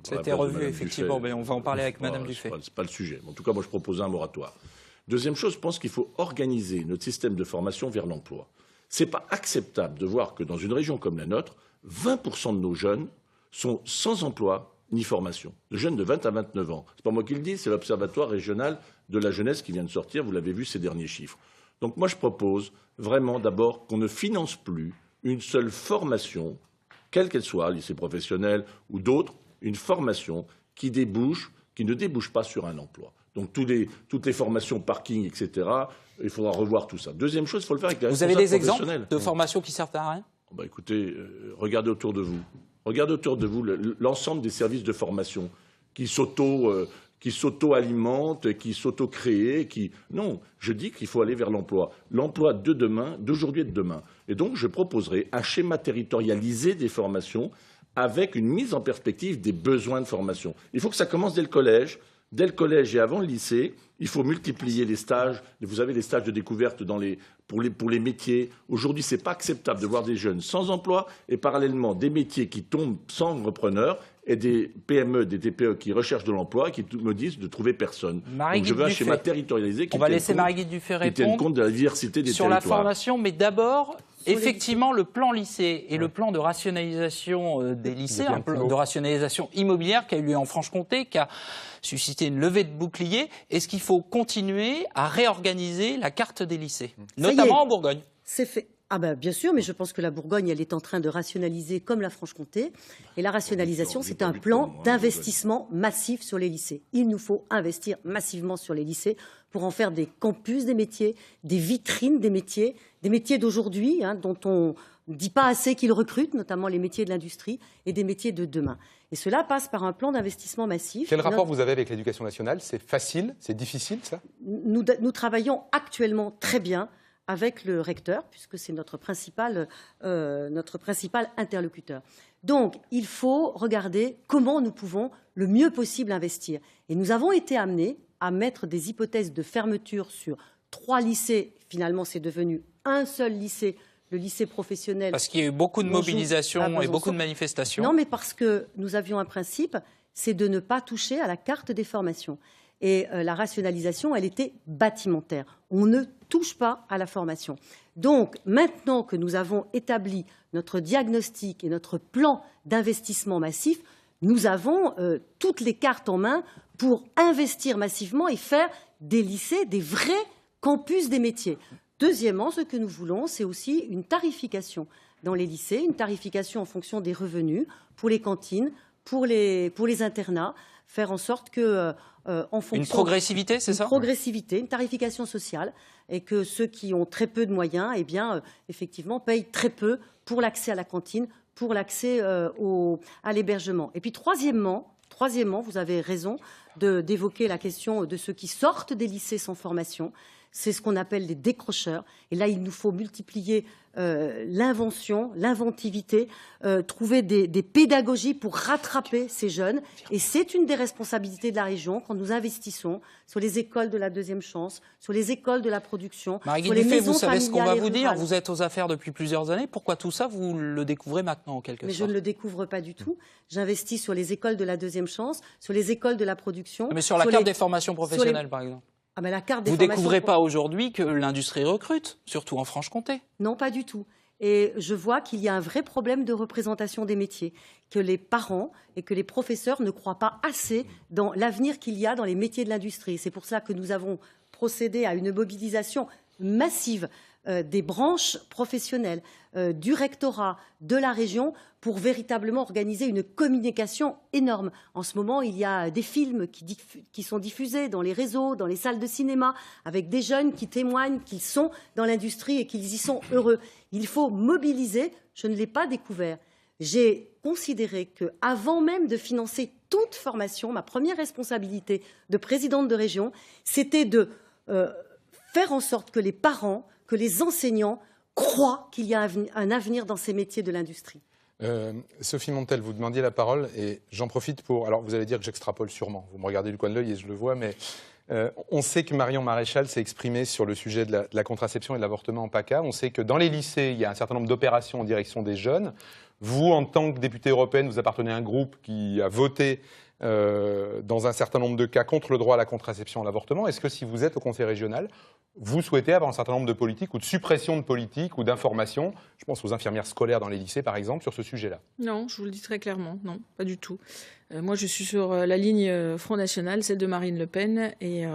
Ça a été revu, effectivement, mais on va en parler avec Mme Dufay. C'est pas le sujet. En tout cas, moi, je propose un moratoire. Deuxième chose, je pense qu'il faut organiser notre système de formation vers l'emploi. Ce n'est pas acceptable de voir que dans une région comme la nôtre, 20% de nos jeunes sont sans emploi ni formation. De jeunes de 20 à 29 ans. Ce n'est pas moi qui le dis, c'est l'Observatoire régional de la jeunesse qui vient de sortir. Vous l'avez vu, ces derniers chiffres. Donc moi, je propose vraiment d'abord qu'on ne finance plus une seule formation, quelle qu'elle soit, lycée professionnel ou d'autres, une formation qui ne débouche pas sur un emploi. Donc toutes les formations parking, etc., il faudra revoir tout ça. Deuxième chose, il faut le faire avec les responsables professionnels. Vous avez des exemples de formations qui servent à rien? Écoutez, regardez autour de vous. Regardez autour de vous l'ensemble des services de formation qui s'auto-alimentent, qui s'auto-créent. Non, je dis qu'il faut aller vers l'emploi. L'emploi de demain, d'aujourd'hui et de demain. Et donc, je proposerai un schéma territorialisé des formations avec une mise en perspective des besoins de formation. Il faut que ça commence dès le collège. Dès le collège et avant le lycée, il faut multiplier les stages. Vous avez les stages de découverte pour les métiers. Aujourd'hui, ce n'est pas acceptable de voir des jeunes sans emploi et parallèlement des métiers qui tombent sans repreneur et des PME, des TPE qui recherchent de l'emploi et qui me disent de trouver personne. Donc je veux un schéma territorialisé qui tienne compte de la diversité des territoires. Sur la formation, mais d'abord, effectivement, le plan lycée et le plan de rationalisation des lycées, un plan de rationalisation immobilière qui a eu lieu en Franche-Comté, qui a suscité une levée de bouclier. Est-ce qu'il faut continuer à réorganiser la carte des lycées, notamment en Bourgogne? C'est fait. Bien sûr, mais je pense que la Bourgogne, elle est en train de rationaliser comme la Franche-Comté. Et la rationalisation, c'est un plan d'investissement massif sur les lycées. Il nous faut investir massivement sur les lycées pour en faire des campus des métiers, des vitrines des métiers d'aujourd'hui, dont on ne dit pas assez qu'ils recrutent, notamment les métiers de l'industrie et des métiers de demain. Et cela passe par un plan d'investissement massif. Quel rapport vous avez avec l'éducation nationale? C'est facile? C'est difficile, ça? Nous travaillons actuellement très bien avec le recteur, puisque c'est notre principal interlocuteur. Donc, il faut regarder comment nous pouvons le mieux possible investir. Et nous avons été amenés à mettre des hypothèses de fermeture sur 3 lycées. Finalement, c'est devenu un seul lycée, le lycée professionnel. Parce qu'il y a eu beaucoup de mobilisations et beaucoup de manifestations. Non, mais parce que nous avions un principe, c'est de ne pas toucher à la carte des formations. Et la rationalisation, elle était bâtimentaire. On ne touche pas à la formation. Donc, maintenant que nous avons établi notre diagnostic et notre plan d'investissement massif, nous avons toutes les cartes en main pour investir massivement et faire des lycées, des vrais campus des métiers. Deuxièmement, ce que nous voulons, c'est aussi une tarification dans les lycées, une tarification en fonction des revenus pour les cantines, pour les internats, faire en sorte que en fonction une progressivité, c'est ça? Une progressivité, une tarification sociale, et que ceux qui ont très peu de moyens, effectivement, payent très peu pour l'accès à la cantine, pour l'accès à l'hébergement. Et puis troisièmement, vous avez raison d'évoquer la question de ceux qui sortent des lycées sans formation. C'est ce qu'on appelle les décrocheurs. Et là, il nous faut multiplier l'invention, l'inventivité, trouver des pédagogies pour rattraper ces jeunes. Et c'est une des responsabilités de la région quand nous investissons sur les écoles de la deuxième chance, sur les écoles de la production, sur les maisons vous savez ce qu'on va vous dire. rurales. Vous êtes aux affaires depuis plusieurs années. Pourquoi tout ça, vous le découvrez maintenant en quelque sorte? Mais je ne le découvre pas du tout. J'investis sur les écoles de la deuxième chance, sur les écoles de la production. Mais sur la carte des formations professionnelles, par exemple. La carte des vous ne découvrez pas aujourd'hui que l'industrie recrute, surtout en Franche-Comté? Non, pas du tout. Et je vois qu'il y a un vrai problème de représentation des métiers, que les parents et que les professeurs ne croient pas assez dans l'avenir qu'il y a dans les métiers de l'industrie. C'est pour ça que nous avons procédé à une mobilisation massive des branches professionnelles, du rectorat, de la région, pour véritablement organiser une communication énorme. En ce moment, il y a des films qui sont diffusés dans les réseaux, dans les salles de cinéma, avec des jeunes qui témoignent qu'ils sont dans l'industrie et qu'ils y sont heureux. Il faut mobiliser, je ne l'ai pas découvert. J'ai considéré qu'avant même de financer toute formation, ma première responsabilité de présidente de région, c'était de faire en sorte que les parents, que les enseignants croient qu'il y a un avenir dans ces métiers de l'industrie. Sophie Montel, vous demandiez la parole et j'en profite pour... Alors, vous allez dire que j'extrapole sûrement. Vous me regardez du coin de l'œil et je le vois, mais on sait que Marion Maréchal s'est exprimée sur le sujet de la contraception et de l'avortement en PACA. On sait que dans les lycées, il y a un certain nombre d'opérations en direction des jeunes. Vous, en tant que députée européenne, vous appartenez à un groupe qui a voté dans un certain nombre de cas contre le droit à la contraception et à l'avortement. Est-ce que si vous êtes au Conseil régional, vous souhaitez avoir un certain nombre de politiques ou de suppression de politiques ou d'informations, je pense aux infirmières scolaires dans les lycées par exemple, sur ce sujet-là? Non, je vous le dis très clairement, non, pas du tout. Moi, je suis sur la ligne Front National, celle de Marine Le Pen, et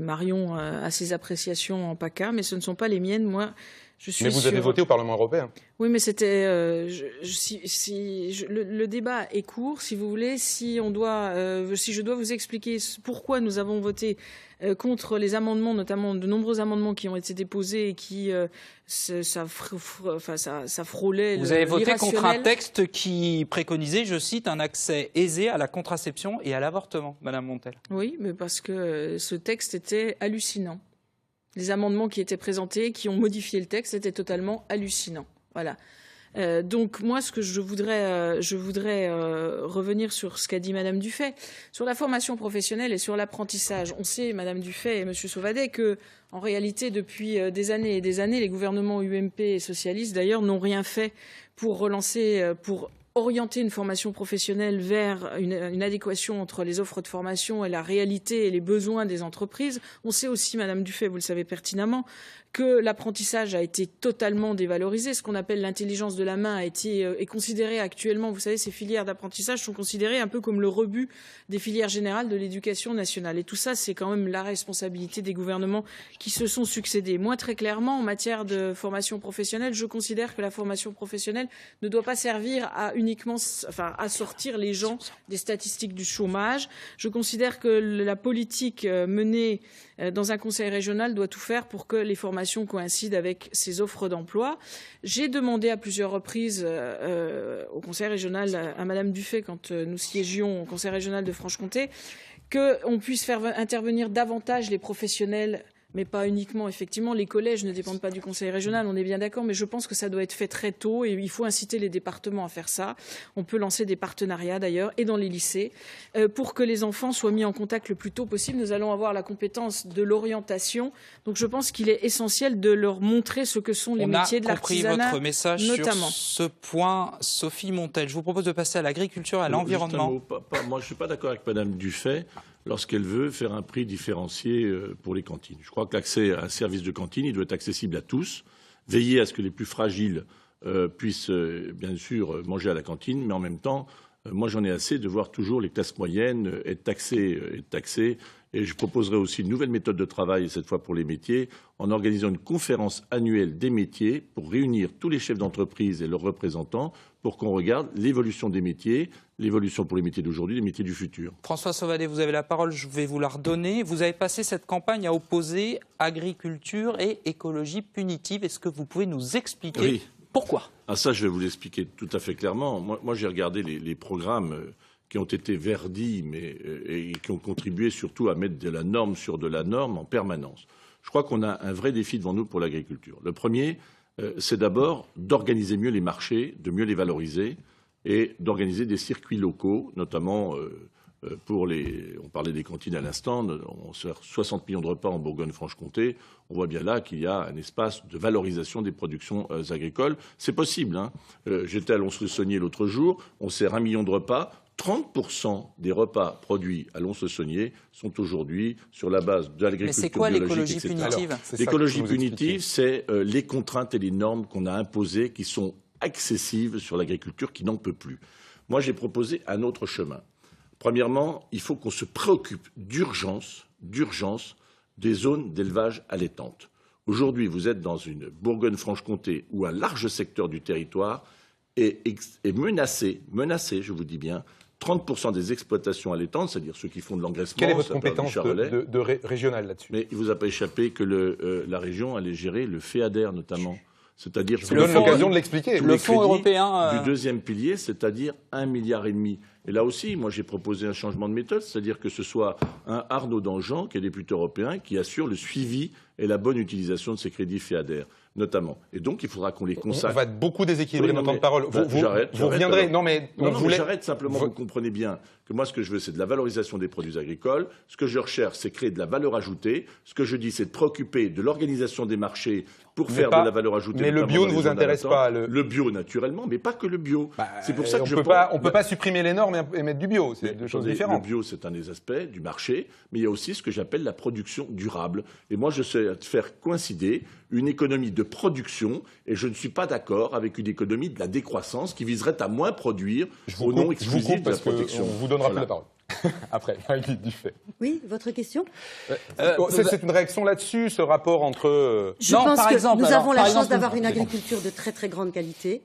Marion a ses appréciations en PACA, mais ce ne sont pas les miennes. Moi, je suis mais vous avez voté au Parlement européen. Oui, mais c'était le débat est court, si vous voulez. Si je dois vous expliquer pourquoi nous avons voté contre les amendements, notamment de nombreux amendements qui ont été déposés et qui ça frôlait. Vous avez voté contre un texte qui préconisait, je cite, un accès aisé à la contraception et à l'avortement, Madame Montel. Oui, mais parce que ce texte était hallucinant. Les amendements qui étaient présentés, qui ont modifié le texte, étaient totalement hallucinants. Voilà. Donc moi, ce que je voudrais revenir sur ce qu'a dit Madame Dufay sur la formation professionnelle et sur l'apprentissage. On sait, Madame Dufay et Monsieur Sauvadet, que en réalité, depuis des années et des années, les gouvernements UMP et socialistes, d'ailleurs, n'ont rien fait pour relancer, pour orienter une formation professionnelle vers une adéquation entre les offres de formation et la réalité et les besoins des entreprises. On sait aussi, Madame Dufay, vous le savez pertinemment, que l'apprentissage a été totalement dévalorisé. Ce qu'on appelle l'intelligence de la main est considéré actuellement, vous savez, ces filières d'apprentissage sont considérées un peu comme le rebut des filières générales de l'éducation nationale. Et tout ça, c'est quand même la responsabilité des gouvernements qui se sont succédés. Moi, très clairement, en matière de formation professionnelle, je considère que la formation professionnelle ne doit pas servir à à sortir les gens des statistiques du chômage. Je considère que la politique menée dans un conseil régional doit tout faire pour que les formations coïncident avec ces offres d'emploi. J'ai demandé à plusieurs reprises au conseil régional, à Madame Dufay, quand nous siégions au conseil régional de Franche-Comté, qu'on puisse faire intervenir davantage les professionnels, mais pas uniquement. Effectivement, les collèges ne dépendent pas du conseil régional, on est bien d'accord, mais je pense que ça doit être fait très tôt et il faut inciter les départements à faire ça. On peut lancer des partenariats d'ailleurs, et dans les lycées, pour que les enfants soient mis en contact le plus tôt possible. Nous allons avoir la compétence de l'orientation, donc je pense qu'il est essentiel de leur montrer ce que sont les métiers de l'artisanat. On a compris votre message notamment. sur ce point. Sophie Montel, je vous propose de passer à l'agriculture et à l'environnement. Moi, je ne suis pas d'accord avec Madame Dufay lorsqu'elle veut faire un prix différencié pour les cantines. Je crois que l'accès à un service de cantine, il doit être accessible à tous. Veiller à ce que les plus fragiles puissent, bien sûr, manger à la cantine, mais en même temps, moi, j'en ai assez de voir toujours les classes moyennes être taxées. Et je proposerai aussi une nouvelle méthode de travail, cette fois pour les métiers, en organisant une conférence annuelle des métiers pour réunir tous les chefs d'entreprise et leurs représentants pour qu'on regarde l'évolution des métiers, l'évolution pour les métiers d'aujourd'hui, les métiers du futur. François Sauvadet, vous avez la parole, je vais vous la redonner. Vous avez passé cette campagne à opposer agriculture et écologie punitive. Est-ce que vous pouvez nous expliquer pourquoi ? Ça, je vais vous l'expliquer tout à fait clairement. Moi j'ai regardé les programmes qui ont été verdis et qui ont contribué surtout à mettre de la norme sur de la norme en permanence. Je crois qu'on a un vrai défi devant nous pour l'agriculture. Le premier, c'est d'abord d'organiser mieux les marchés, de mieux les valoriser et d'organiser des circuits locaux, notamment on parlait des cantines à l'instant, on sert 60 millions de repas en Bourgogne-Franche-Comté. On voit bien là qu'il y a un espace de valorisation des productions agricoles. C'est possible. J'étais à Lons-le-Saunier l'autre jour, on sert 1 million de repas. 30% des repas produits à Lons-le-Saunier sont aujourd'hui sur la base de l'agriculture biologique. Mais c'est quoi l'écologie punitive ? L'écologie punitive, c'est les contraintes et les normes qu'on a imposées qui sont excessives sur l'agriculture qui n'en peut plus. Moi, j'ai proposé un autre chemin. Premièrement, il faut qu'on se préoccupe d'urgence des zones d'élevage allaitantes. Aujourd'hui, vous êtes dans une Bourgogne-Franche-Comté où un large secteur du territoire est menacé, je vous dis bien, 30% des exploitations allaitantes, c'est-à-dire ceux qui font de l'engraissement. Quelle est votre compétence régionale là-dessus ? Mais il ne vous a pas échappé que la région allait gérer le FEADER notamment. C'est-à-dire je vous donne l'occasion de l'expliquer. Le fonds européen du deuxième pilier, c'est-à-dire 1,5 milliard Et là aussi, moi j'ai proposé un changement de méthode, c'est-à-dire que ce soit un Arnaud Danjean, qui est député européen, qui assure le suivi et la bonne utilisation de ces crédits FEADER, notamment. Et donc, il faudra qu'on les consacre. On va beaucoup déséquilibrer notre temps de parole. Vous reviendrez. Non, mais j'arrête simplement. Vous comprenez bien que moi, ce que je veux, c'est de la valorisation des produits agricoles. Ce que je recherche, c'est créer de la valeur ajoutée. Ce que je dis, c'est de préoccuper de l'organisation des marchés pour faire de la valeur ajoutée. Mais le bio ne vous intéresse pas. Le bio, naturellement, mais pas que le bio. C'est pour ça que on peut pas supprimer les normes et mettre du bio. C'est deux choses différentes. Le bio, c'est un des aspects du marché, mais il y a aussi ce que j'appelle la production durable. Et moi, je sais faire coïncider une économie de production, et je ne suis pas d'accord avec une économie de la décroissance qui viserait à moins produire au nom exclusif de la protection. On vous donnera plus la parole. Après, Marie-Lise Dufay. Oui, votre question c'est une réaction là-dessus, ce rapport entre... Je pense que nous avons la chance d'avoir une agriculture de très très grande qualité.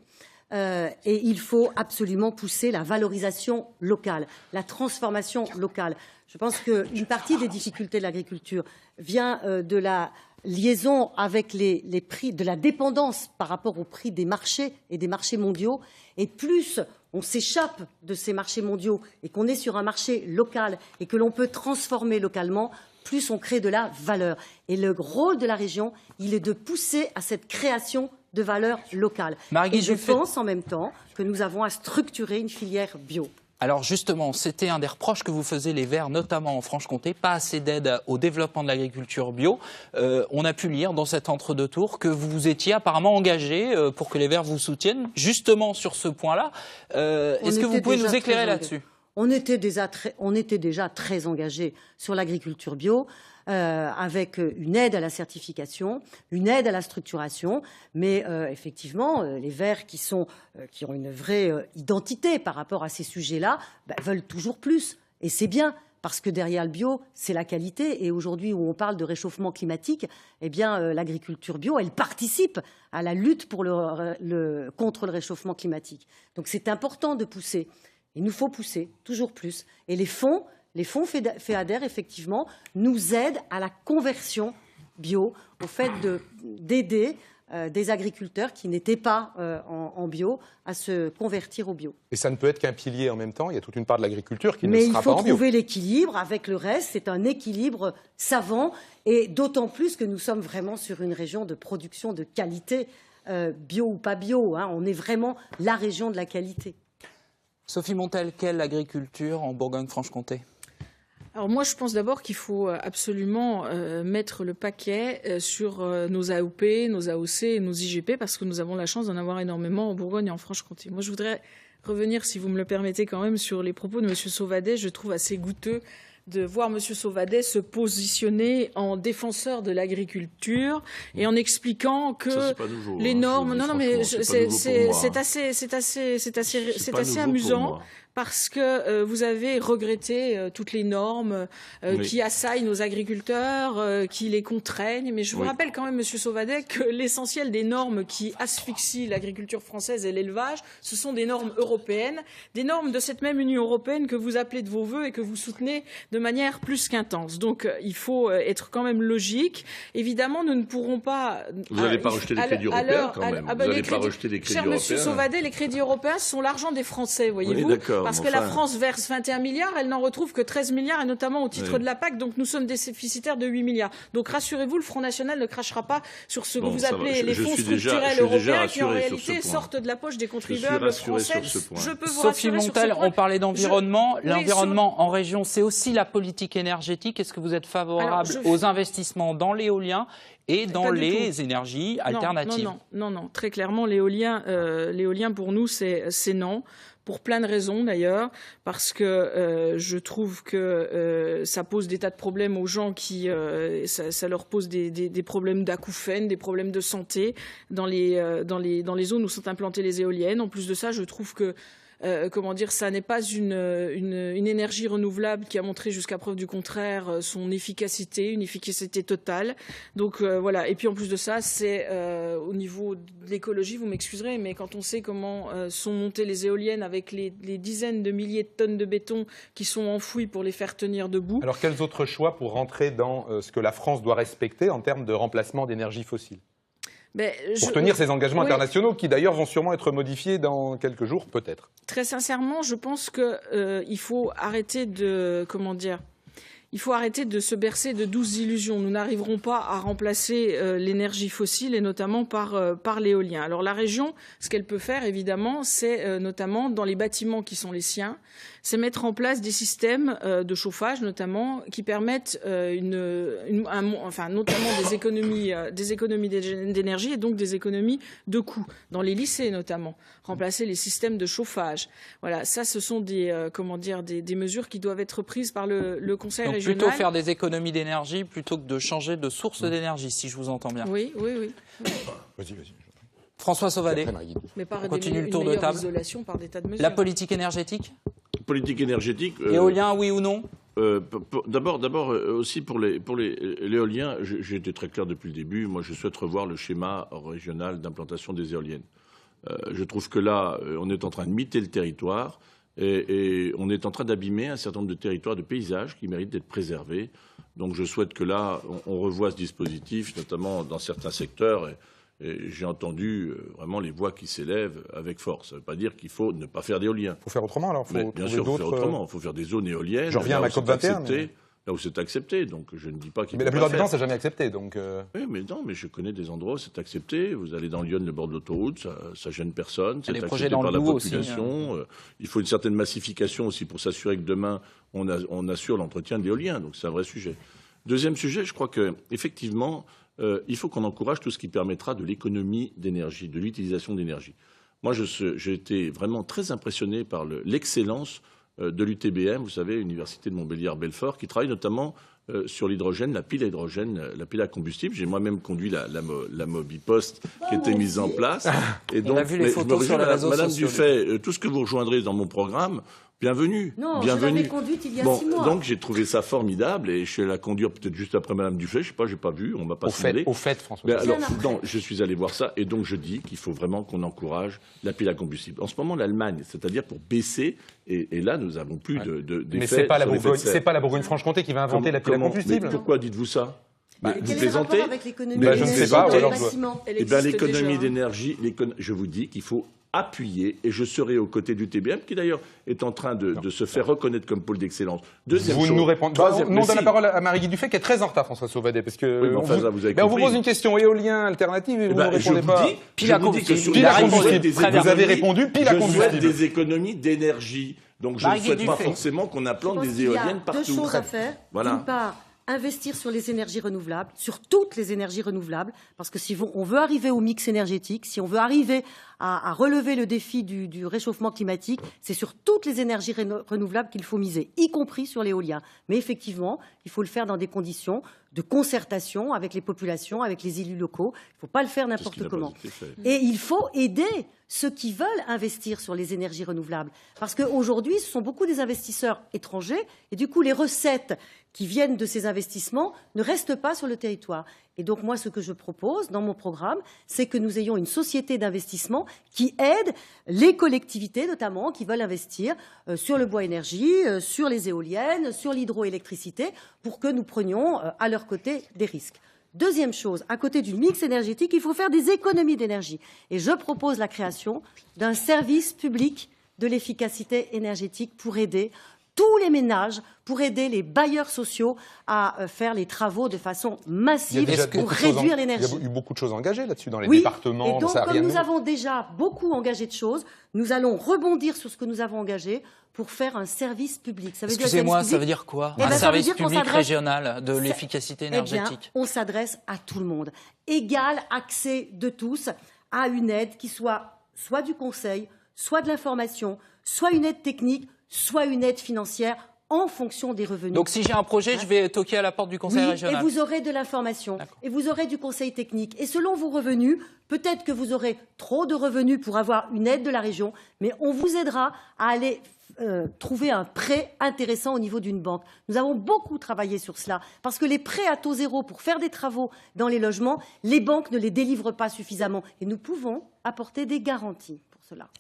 Et il faut absolument pousser la valorisation locale, la transformation locale. Je pense qu'une partie des difficultés de l'agriculture vient de la liaison avec les prix, de la dépendance par rapport aux prix des marchés et des marchés mondiaux. Et plus on s'échappe de ces marchés mondiaux et qu'on est sur un marché local et que l'on peut transformer localement, plus on crée de la valeur. Et le rôle de la région, il est de pousser à cette création de valeur locale. Et je pense en même temps que nous avons à structurer une filière bio. Alors justement, c'était un des reproches que vous faisiez les Verts, notamment en Franche-Comté, pas assez d'aide au développement de l'agriculture bio. On a pu lire dans cet entre-deux tours que vous étiez apparemment engagé pour que les Verts vous soutiennent, justement sur ce point-là. Est-ce que vous pouvez nous éclairer là-dessus ? On était déjà très engagés sur l'agriculture bio, avec une aide à la certification, une aide à la structuration, mais effectivement, les Verts qui ont une vraie identité par rapport à ces sujets-là, veulent toujours plus. Et c'est bien, parce que derrière le bio, c'est la qualité. Et aujourd'hui, où on parle de réchauffement climatique, eh bien, l'agriculture bio, elle participe à la lutte contre le réchauffement climatique. Donc c'est important de pousser. Il nous faut pousser toujours plus. Et les fonds FEADER, effectivement, nous aident à la conversion bio, au fait d'aider des agriculteurs qui n'étaient pas en bio à se convertir au bio. Et ça ne peut être qu'un pilier en même temps. Il y a toute une part de l'agriculture qui ne sera pas en bio. Mais il faut trouver l'équilibre avec le reste. C'est un équilibre savant, et d'autant plus que nous sommes vraiment sur une région de production de qualité, bio ou pas bio. On est vraiment la région de la qualité. Sophie Montel, quelle agriculture en Bourgogne-Franche-Comté ? Alors moi, je pense d'abord qu'il faut absolument mettre le paquet sur nos AOP, nos AOC et nos IGP, parce que nous avons la chance d'en avoir énormément en Bourgogne et en Franche-Comté. Moi, je voudrais revenir, si vous me le permettez quand même, sur les propos de M. Sauvadet. Je trouve assez goûteux de voir M. Sauvadet se positionner en défenseur de l'agriculture et en expliquant que les normes... Non, mais c'est assez amusant. Parce que vous avez regretté toutes les normes qui assaillent nos agriculteurs, qui les contraignent. Mais je vous rappelle quand même, Monsieur Sauvadet, que l'essentiel des normes qui asphyxient l'agriculture française et l'élevage, ce sont des normes européennes, des normes de cette même Union européenne que vous appelez de vos vœux et que vous soutenez de manière plus qu'intense. Donc il faut être quand même logique. Évidemment, nous ne pourrons pas... Vous n'allez pas rejeter les crédits européens quand même. Vous n'allez pas rejeter les crédits européens. Cher Monsieur Sauvadet, les crédits européens, ce sont l'argent des Français, voyez-vous. Oui, parce que la France verse 21 milliards, elle n'en retrouve que 13 milliards, et notamment au titre de la PAC, donc nous sommes déficitaires de 8 milliards. Donc rassurez-vous, le Front National ne crachera pas sur ce que vous appelez les fonds structurels européens, qui en réalité sortent de la poche des contribuables français. Je peux vous Sophie Montel, on parlait d'environnement. L'environnement en région, c'est aussi la politique énergétique. Est-ce que vous êtes favorable aux investissements dans l'éolien et dans les énergies alternatives? Non, très clairement, l'éolien pour nous, c'est non. Pour plein de raisons d'ailleurs, parce que je trouve que ça pose des tas de problèmes aux gens qui, ça leur pose des problèmes d'acouphènes, des problèmes de santé dans les zones où sont implantées les éoliennes. En plus de ça, je trouve que ça n'est pas une énergie renouvelable qui a montré jusqu'à preuve du contraire son efficacité, une efficacité totale. Donc voilà. Et puis en plus de ça, c'est au niveau de l'écologie, vous m'excuserez, mais quand on sait comment sont montées les éoliennes avec les dizaines de milliers de tonnes de béton qui sont enfouies pour les faire tenir debout. Alors quels autres choix pour rentrer dans ce que la France doit respecter en termes de remplacement d'énergie fossile ? Pour tenir ces engagements internationaux qui d'ailleurs vont sûrement être modifiés dans quelques jours, peut-être. Très sincèrement, je pense qu'il faut arrêter de... Comment dire ? Il faut arrêter de se bercer de douces illusions. Nous n'arriverons pas à remplacer l'énergie fossile et notamment par l'éolien. Alors la région, ce qu'elle peut faire évidemment, c'est notamment dans les bâtiments qui sont les siens, c'est mettre en place des systèmes de chauffage notamment qui permettent notamment des économies d'énergie et donc des économies de coûts dans les lycées notamment. Remplacer les systèmes de chauffage. Voilà, ça ce sont des mesures qui doivent être prises par le Conseil régional. Plutôt faire des économies d'énergie plutôt que de changer de source d'énergie, si je vous entends bien. Oui. Vas-y. François Sauvadet, mais par on continue le tour de table. Isolation par des tas de mesures. La politique énergétique ? Politique énergétique. Éolien, oui ou non ? D'abord aussi pour l'éolien, j'ai été très clair depuis le début. Moi, je souhaite revoir le schéma régional d'implantation des éoliennes. Je trouve que là, on est en train de miter le territoire et on est en train d'abîmer un certain nombre de territoires, de paysages qui méritent d'être préservés. Donc, je souhaite que là, on revoie ce dispositif, notamment dans certains secteurs. Et j'ai entendu vraiment les voix qui s'élèvent avec force. Ça ne veut pas dire qu'il faut ne pas faire d'éolien. Il faut faire autrement alors. Bien sûr, il faut faire autrement. Il faut faire des zones éoliennes. Je reviens à ma COP21. Là où c'est accepté, donc je ne dis pas qu'il faut pas faire. Mais la plupart du temps, c'est jamais accepté, donc. Oui, mais non, mais je connais des endroits où c'est accepté. Vous allez dans Lyon, le bord de l'autoroute, ça gêne personne. C'est accepté par la population. Aussi, il faut une certaine massification aussi pour s'assurer que demain on assure l'entretien de l'éolien. Donc c'est un vrai sujet. Deuxième sujet, je crois que effectivement, il faut qu'on encourage tout ce qui permettra de l'économie d'énergie, de l'utilisation d'énergie. Moi, j'ai été vraiment très impressionné par l'excellence de l'UTBM, vous savez, Université de Montbéliard-Belfort, qui travaille notamment sur l'hydrogène, la pile à hydrogène, la pile à combustible. J'ai moi-même conduit la Mobipost qui était mise en place. Et donc, on a vu les photos sur les réseaux sociaux. Madame Dufay, tout ce que vous rejoindrez dans mon programme, bienvenue. Non, bienvenue. je l'avais conduite il y a 6 mois. Donc j'ai trouvé ça formidable et je suis allé la conduire peut-être juste après Madame Dufay. Je sais pas, j'ai pas vu, on m'a pas signalé. Au fait, François. Mais alors, non, je suis allé voir ça et donc je dis qu'il faut vraiment qu'on encourage la pile à combustible. En ce moment, l'Allemagne, c'est-à-dire pour baisser, et là nous avons plus d'effets. Mais c'est pas la Bourgogne-Franche-Comté qui va inventer la pile à combustible. Mais pourquoi dites-vous ça? Vous plaisantez avec l'économie je ne sais pas. L'économie d'énergie, je vous dis qu'il faut appuyer, et je serai aux côtés du TBM, qui d'ailleurs est en train de se faire reconnaître comme pôle d'excellence. Deuxième chose. Vous nous répondez. On donne la parole à Marie-Guy Dufay, qui est très en retard, François Sauvadet, parce que on vous pose une question éolien alternative et vous ne répondez pas. Pile à combustible. Vous avez répondu pile à combustible. Je souhaite des économies d'énergie. Donc je ne souhaite pas forcément qu'on implante des éoliennes partout. Il y a 2 choses à faire. D'une part, investir sur les énergies renouvelables, sur toutes les énergies renouvelables, parce que si on veut arriver au mix énergétique, si on veut arriver à relever le défi du réchauffement climatique, c'est sur toutes les énergies renouvelables qu'il faut miser, y compris sur l'éolien. Mais effectivement, il faut le faire dans des conditions de concertation avec les populations, avec les élus locaux. Il ne faut pas le faire n'importe comment. Et il faut aider ceux qui veulent investir sur les énergies renouvelables. Parce qu'aujourd'hui, ce sont beaucoup des investisseurs étrangers et du coup, les recettes qui viennent de ces investissements ne restent pas sur le territoire. Et donc, moi, ce que je propose dans mon programme, c'est que nous ayons une société d'investissement qui aide les collectivités, notamment, qui veulent investir sur le bois énergie, sur les éoliennes, sur l'hydroélectricité, pour que nous prenions à leur côté des risques. Deuxième chose, à côté du mix énergétique, il faut faire des économies d'énergie. Et je propose la création d'un service public de l'efficacité énergétique pour aider tous les ménages, pour aider les bailleurs sociaux à faire les travaux de façon massive pour réduire l'énergie. Il y a eu beaucoup de choses engagées là-dessus dans les départements. Et donc, comme nous avons déjà beaucoup engagé de choses, nous allons rebondir sur ce que nous avons engagé pour faire un service public. Excusez-moi, ça veut dire quoi? Un service public régional de l'efficacité énergétique. On s'adresse à tout le monde. Égal accès de tous à une aide qui soit du conseil, soit de l'information, soit une aide technique, soit une aide financière en fonction des revenus. Donc si j'ai un projet, je vais toquer à la porte du conseil régional. Et vous aurez de l'information, et vous aurez du conseil technique. Et selon vos revenus, peut-être que vous aurez trop de revenus pour avoir une aide de la région, mais on vous aidera à aller trouver un prêt intéressant au niveau d'une banque. Nous avons beaucoup travaillé sur cela, parce que les prêts à taux zéro pour faire des travaux dans les logements, les banques ne les délivrent pas suffisamment. Et nous pouvons apporter des garanties.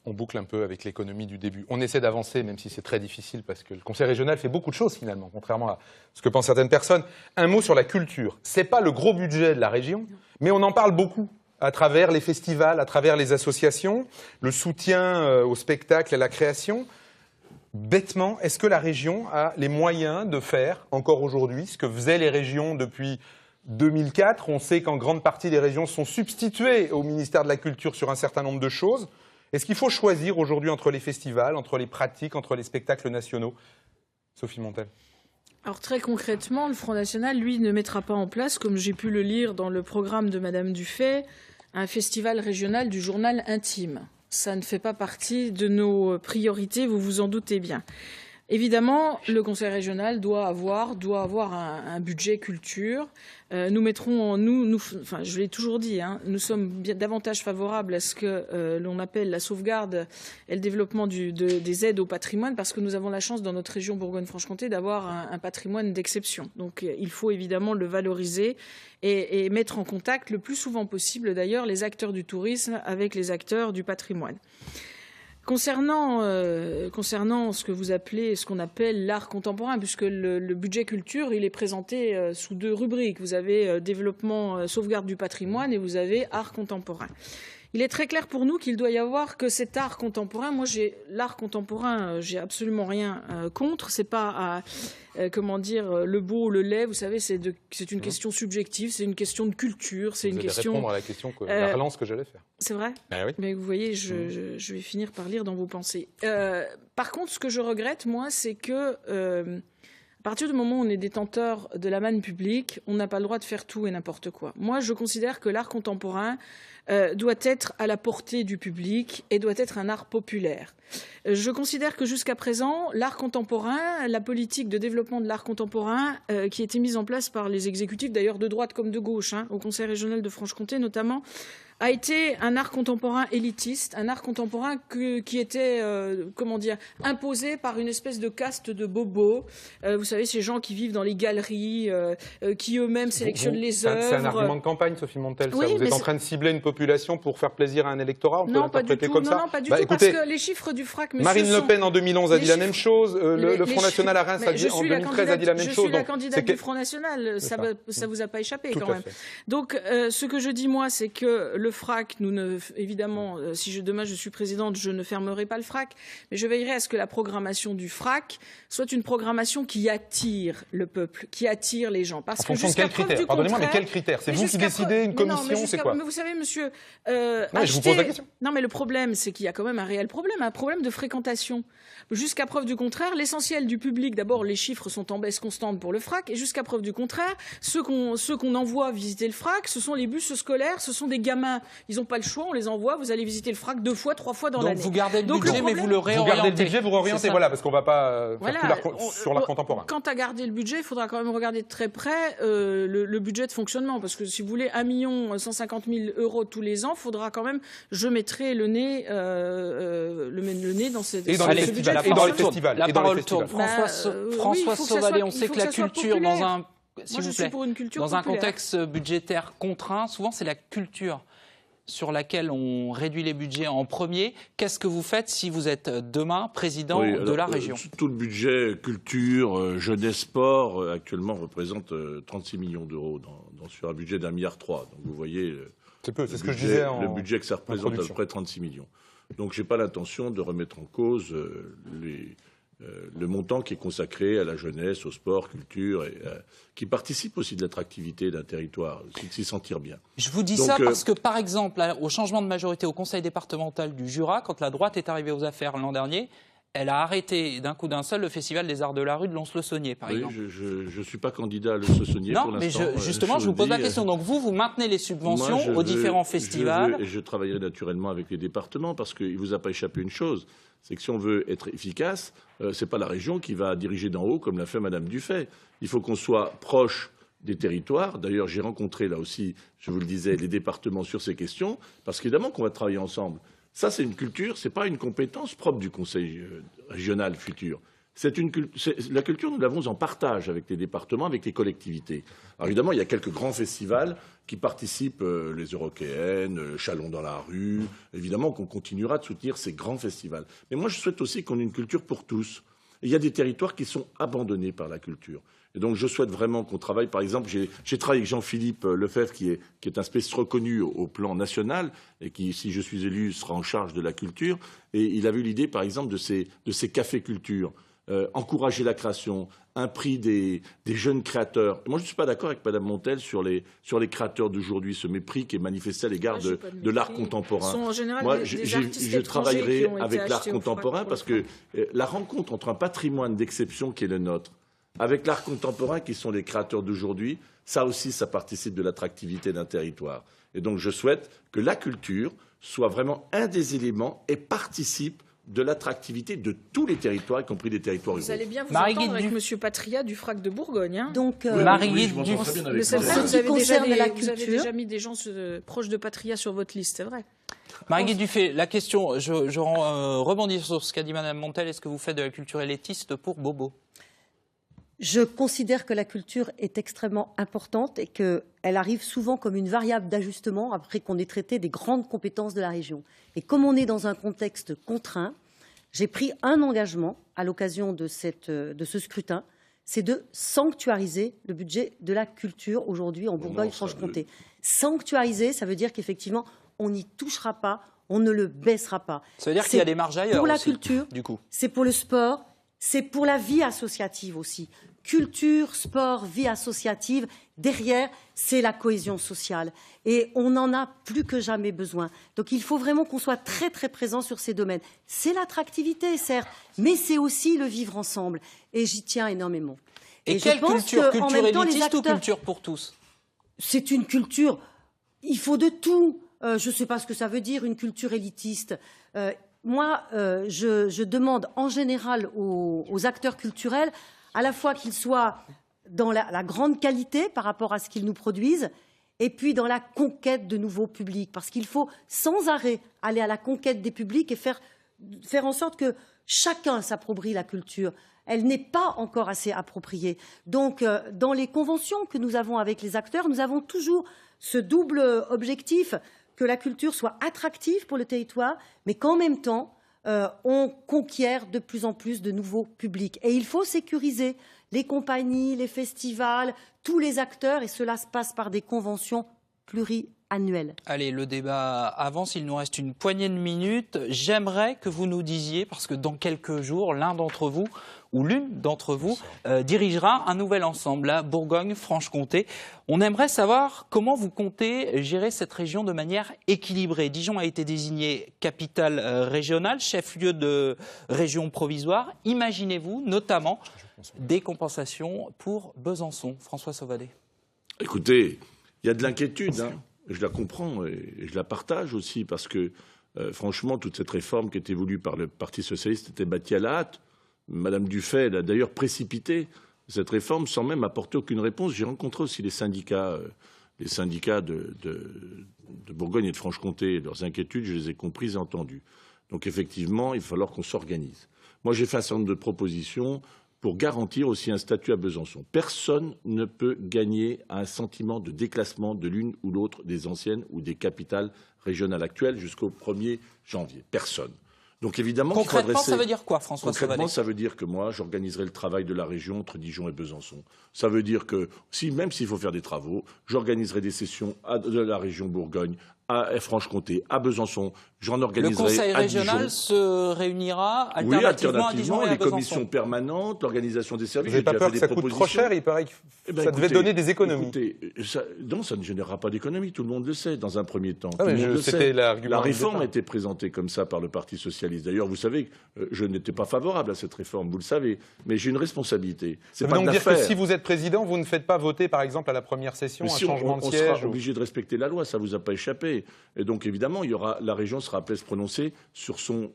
On boucle un peu avec l'économie du début. On essaie d'avancer, même si c'est très difficile, parce que le Conseil régional fait beaucoup de choses, finalement, contrairement à ce que pensent certaines personnes. Un mot sur la culture. Ce n'est pas le gros budget de la région, mais on en parle beaucoup. à travers les festivals, à travers les associations, le soutien au spectacle et à la création. Bêtement, est-ce que la région a les moyens de faire, encore aujourd'hui, ce que faisaient les régions depuis 2004 ? On sait qu'en grande partie, les régions sont substituées au ministère de la Culture sur un certain nombre de choses. Est-ce qu'il faut choisir aujourd'hui entre les festivals, entre les pratiques, entre les spectacles nationaux ? Sophie Montel. Alors très concrètement, le Front National, lui, ne mettra pas en place, comme j'ai pu le lire dans le programme de Madame Dufay, un festival régional du journal intime. Ça ne fait pas partie de nos priorités, vous vous en doutez bien. Évidemment, le Conseil régional doit avoir un budget culture. Nous mettrons enfin, je l'ai toujours dit, nous sommes davantage favorables à ce que l'on appelle la sauvegarde et le développement des aides au patrimoine, parce que nous avons la chance dans notre région Bourgogne-Franche-Comté d'avoir un patrimoine d'exception. Donc il faut évidemment le valoriser et mettre en contact le plus souvent possible d'ailleurs les acteurs du tourisme avec les acteurs du patrimoine. Concernant ce que vous appelez, ce qu'on appelle l'art contemporain, puisque le budget culture, il est présenté sous deux rubriques. Vous avez développement, sauvegarde du patrimoine et vous avez art contemporain. Il est très clair pour nous qu'il doit y avoir que cet art contemporain. Moi, l'art contemporain, j'ai absolument rien contre. C'est pas le beau, le laid. Vous savez, c'est une question subjective. C'est une question de culture. C'est une question. Répondre à la question la relance que j'allais faire. C'est vrai. Ben oui. Mais vous voyez, je vais finir par lire dans vos pensées. Par contre, ce que je regrette, moi, c'est que à partir du moment où on est détenteur de la manne publique, on n'a pas le droit de faire tout et n'importe quoi. Moi, je considère que l'art contemporain doit être à la portée du public et doit être un art populaire. Je considère que jusqu'à présent, l'art contemporain, la politique de développement de l'art contemporain qui a été mise en place par les exécutifs, d'ailleurs de droite comme de gauche, au Conseil régional de Franche-Comté notamment, a été un art contemporain élitiste, un art contemporain qui était, imposé par une espèce de caste de bobos. Vous savez, ces gens qui vivent dans les galeries, qui eux-mêmes sélectionnent les œuvres. C'est un argument de campagne, Sophie Montel. Oui, ça. Vous êtes en train de cibler une population pour faire plaisir à un électorat. On peut l'interpréter comme ça. Non, pas du tout, écoutez, parce que les chiffres du FRAC, monsieur, Marine Le Pen en 2011 a dit la même chose. Le Front National à Reims en 2013 a dit la même chose. Je suis la candidate du Front National. Ça vous a pas échappé quand même. Donc, ce que je dis moi, c'est que le FRAC, évidemment, si demain je suis présidente, je ne fermerai pas le FRAC, mais je veillerai à ce que la programmation du FRAC soit une programmation qui attire le peuple, qui attire les gens. Parce en fonction de quels critères ? Pardonnez-moi, mais quels critères ? C'est vous qui décidez, une commission, c'est quoi ? Mais vous savez, monsieur, non, je vous pose la question. Non, mais le problème, c'est qu'il y a quand même un réel problème, un problème de fréquentation. Jusqu'à preuve du contraire, l'essentiel du public, d'abord, les chiffres sont en baisse constante pour le FRAC, et jusqu'à preuve du contraire, ceux qu'on envoie visiter le FRAC, ce sont les bus scolaires, ce sont des gamins. Ils n'ont pas le choix, on les envoie, vous allez visiter le FRAC 2 fois, 3 fois dans l'année. Donc vous gardez le budget, mais vous le réorientez. Vous gardez le budget, vous réorientez, voilà, parce qu'on ne va pas faire tout sur l'art contemporain. Quant à garder le budget, il faudra quand même regarder de très près le budget de fonctionnement, parce que si vous voulez 1 150 000 € tous les ans, il faudra quand même, je mettrai le nez dans ce budget. Et dans les festivals. La parole tourne. François Sauvadet, on sait que la culture, dans un contexte budgétaire contraint, souvent c'est la culture sur laquelle on réduit les budgets en premier. Qu'est-ce que vous faites si vous êtes demain président de la région ? Tout le budget culture, jeunesse, sport, actuellement représente 36 millions d'euros sur un budget d'1,3 milliard. Donc vous voyez le budget que ça représente, à peu près 36 millions. Donc je n'ai pas l'intention de remettre en cause le montant qui est consacré à la jeunesse, au sport, culture, et qui participe aussi de l'attractivité d'un territoire, s'y sentir bien. Je vous dis ça parce que, par exemple, au changement de majorité au conseil départemental du Jura, quand la droite est arrivée aux affaires l'an dernier, elle a arrêté d'un coup d'un seul le Festival des Arts de la Rue de Lons-le-Saunier, par exemple. Je ne suis pas candidat à Lons-le-Saunier pour l'instant. Non, mais justement, je vous pose la question. Donc vous maintenez les subventions aux différents festivals. Et je travaillerai naturellement avec les départements, parce qu'il ne vous a pas échappé une chose, c'est que si on veut être efficace, ce n'est pas la région qui va diriger d'en haut comme l'a fait Madame Dufay. Il faut qu'on soit proche des territoires. D'ailleurs, j'ai rencontré là aussi, je vous le disais, les départements sur ces questions, parce qu'évidemment qu'on va travailler ensemble. Ça, c'est une culture, ce n'est pas une compétence propre du Conseil régional futur. La culture, nous l'avons en partage avec les départements, avec les collectivités. Alors évidemment, il y a quelques grands festivals qui participent, les Européennes, Chalon dans la rue. Évidemment qu'on continuera de soutenir ces grands festivals. Mais moi, je souhaite aussi qu'on ait une culture pour tous. Et il y a des territoires qui sont abandonnés par la culture. Et donc, je souhaite vraiment qu'on travaille. Par exemple, j'ai travaillé avec Jean-Philippe Lefebvre, qui est un spécialiste reconnu au plan national et qui, si je suis élu, sera en charge de la culture. Et il avait eu l'idée, par exemple, de ces cafés culture. Encourager la création, un prix des jeunes créateurs. Et moi, je ne suis pas d'accord avec Mme Montel sur les créateurs d'aujourd'hui, ce mépris qui est manifesté à l'égard de l'art contemporain. En général, moi, je travaillerai avec l'art contemporain parce que la rencontre entre un patrimoine d'exception qui est le nôtre, avec l'art contemporain qui sont les créateurs d'aujourd'hui, ça aussi, ça participe de l'attractivité d'un territoire. Et donc, je souhaite que la culture soit vraiment un des éléments et participe de l'attractivité de tous les territoires, y compris des territoires ruraux. Vous allez bien vous entendre avec M. Patria du FRAC de Bourgogne. Hein. Donc, Marie-Guide vous avez déjà mis des gens proches de Patria sur votre liste, c'est vrai. Marie-Guide Dufay, la question, je rebondis sur ce qu'a dit Mme Montel. Est-ce que vous faites de la culture élitiste pour Bobo? Je considère que la culture est extrêmement importante et qu'elle arrive souvent comme une variable d'ajustement après qu'on ait traité des grandes compétences de la région. Et comme on est dans un contexte contraint, j'ai pris un engagement à l'occasion de ce scrutin, c'est de sanctuariser le budget de la culture aujourd'hui en Bourgogne-Franche-Comté. Sanctuariser, ça veut dire qu'effectivement, on n'y touchera pas, on ne le baissera pas. Ça veut dire qu'il y a des marges ailleurs pour la aussi, culture, du coup. C'est pour le sport, c'est pour la vie associative aussi. Culture, sport, vie associative, derrière, c'est la cohésion sociale. Et on en a plus que jamais besoin. Donc il faut vraiment qu'on soit très très présent sur ces domaines. C'est l'attractivité, certes, mais c'est aussi le vivre ensemble. Et j'y tiens énormément. Et quelle culture élitiste ou culture pour tous? C'est une culture, il faut de tout. Je ne sais pas ce que ça veut dire, une culture élitiste. Moi, je demande en général aux acteurs culturels à la fois qu'ils soient dans la grande qualité par rapport à ce qu'ils nous produisent, et puis dans la conquête de nouveaux publics. Parce qu'il faut sans arrêt aller à la conquête des publics et faire en sorte que chacun s'approprie la culture. Elle n'est pas encore assez appropriée. Donc, dans les conventions que nous avons avec les acteurs, nous avons toujours ce double objectif, que la culture soit attractive pour le territoire, mais qu'en même temps, on conquiert de plus en plus de nouveaux publics. Et il faut sécuriser les compagnies, les festivals, tous les acteurs, et cela se passe par des conventions pluriannuelles. Allez, le débat avance, il nous reste une poignée de minutes. J'aimerais que vous nous disiez, parce que dans quelques jours, l'un d'entre vous ou l'une d'entre vous dirigera un nouvel ensemble à Bourgogne-Franche-Comté. On aimerait savoir comment vous comptez gérer cette région de manière équilibrée. Dijon a été désigné capitale régionale, chef-lieu de région provisoire. Imaginez-vous notamment des compensations pour Besançon. François Sauvadet. Écoutez, il y a de l'inquiétude, hein. Je la comprends et je la partage aussi parce que, franchement, toute cette réforme qui était voulue par le Parti socialiste était bâtie à la hâte. Madame Dufay a d'ailleurs précipité cette réforme sans même apporter aucune réponse. J'ai rencontré aussi les syndicats de Bourgogne et de Franche-Comté. Leurs inquiétudes, je les ai comprises et entendues. Donc effectivement, il va falloir qu'on s'organise. Moi, j'ai fait un certain nombre de propositions pour garantir aussi un statut à Besançon. Personne ne peut gagner à un sentiment de déclassement de l'une ou l'autre des anciennes ou des capitales régionales actuelles jusqu'au 1er janvier. Personne. Donc évidemment, concrètement, ça veut dire quoi, François Sauvadet ? Concrètement, ça veut dire que moi, j'organiserai le travail de la région entre Dijon et Besançon. Ça veut dire que, même s'il faut faire des travaux, j'organiserai des sessions de la région Bourgogne, à Franche-Comté, à Besançon. J'en organiserai à Dijon. Le Conseil régional se réunira alternativement à Dijon et à Besançon. Les commissions permanentes, l'organisation des services. Vous n'avez pas peur que ça coûte trop cher? Il paraît que ça devait donner des économies. Écoutez, ça ne générera pas d'économies, tout le monde le sait, dans un premier temps. La réforme a été présentée comme ça par le Parti socialiste. D'ailleurs, vous savez, je n'étais pas favorable à cette réforme, vous le savez, mais j'ai une responsabilité. Ça veut donc dire que si vous êtes président, vous ne faites pas voter, par exemple, à la première session, un changement de siège? On sera obligé de respecter la loi, ça ne vous a pas échappé. Et donc, évidemment, la région sera appelée à se prononcer sur son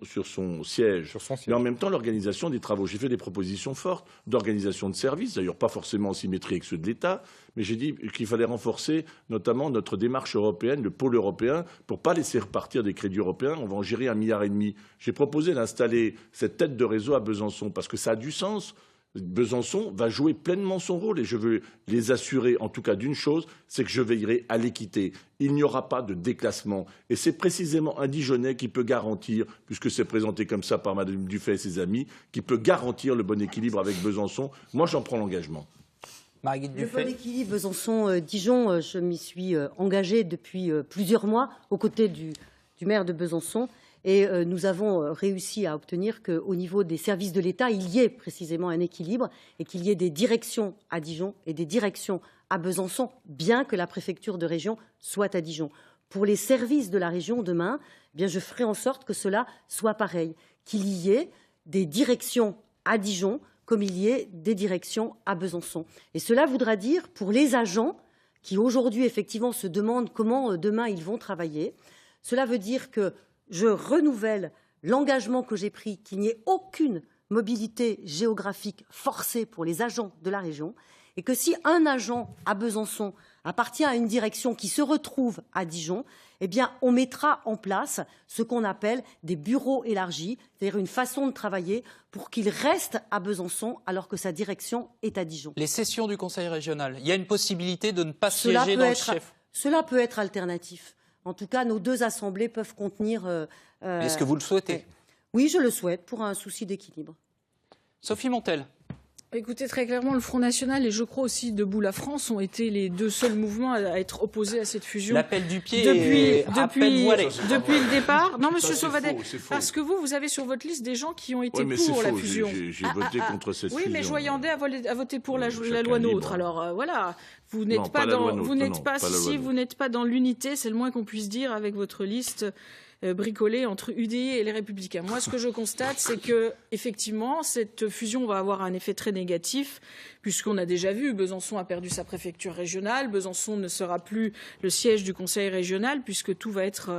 siège. Mais en même temps, l'organisation des travaux. J'ai fait des propositions fortes d'organisation de services, d'ailleurs pas forcément en symétrie avec ceux de l'État, mais j'ai dit qu'il fallait renforcer notamment notre démarche européenne, le pôle européen, pour ne pas laisser repartir des crédits européens. On va en gérer 1,5 milliard. J'ai proposé d'installer cette tête de réseau à Besançon, parce que ça a du sens. Besançon va jouer pleinement son rôle et je veux les assurer en tout cas d'une chose, c'est que je veillerai à l'équité. Il n'y aura pas de déclassement et c'est précisément un Dijonnais qui peut garantir, puisque c'est présenté comme ça par Mme Dufay et ses amis, qui peut garantir le bon équilibre avec Besançon. Moi, j'en prends l'engagement. Le bon équilibre Besançon-Dijon, je m'y suis engagée depuis plusieurs mois aux côtés du maire de Besançon. Et nous avons réussi à obtenir qu'au niveau des services de l'État, il y ait précisément un équilibre et qu'il y ait des directions à Dijon et des directions à Besançon, bien que la préfecture de région soit à Dijon. Pour les services de la région demain, eh bien, je ferai en sorte que cela soit pareil, qu'il y ait des directions à Dijon comme il y ait des directions à Besançon. Et cela voudra dire, pour les agents qui aujourd'hui effectivement se demandent comment demain ils vont travailler, cela veut dire que je renouvelle l'engagement que j'ai pris qu'il n'y ait aucune mobilité géographique forcée pour les agents de la région et que si un agent à Besançon appartient à une direction qui se retrouve à Dijon, eh bien, on mettra en place ce qu'on appelle des bureaux élargis, c'est-à-dire une façon de travailler pour qu'il reste à Besançon alors que sa direction est à Dijon. Les sessions du Conseil régional, il y a une possibilité de ne pas siéger dans le chef. Cela peut être alternatif. En tout cas, nos deux assemblées peuvent contenir... Est-ce que vous le souhaitez? Oui, je le souhaite, pour un souci d'équilibre. Sophie Montel. Écoutez, très clairement, le Front National et je crois aussi Debout la France ont été les deux seuls mouvements à être opposés à cette fusion. L'appel du pied depuis le départ. Non, Monsieur Sauvadet, parce que vous avez sur votre liste des gens qui ont été pour la fusion. J'ai voté contre cette fusion. Oui, mais Joyandet a voté pour la loi NOTRe. Alors voilà, vous n'êtes pas dans l'unité, c'est le moins qu'on puisse dire avec votre liste bricolée entre UDI et les Républicains. Moi, ce que je constate, c'est que effectivement, cette fusion va avoir un effet très négatif, puisqu'on a déjà vu, Besançon a perdu sa préfecture régionale, Besançon ne sera plus le siège du Conseil régional, puisque tout va être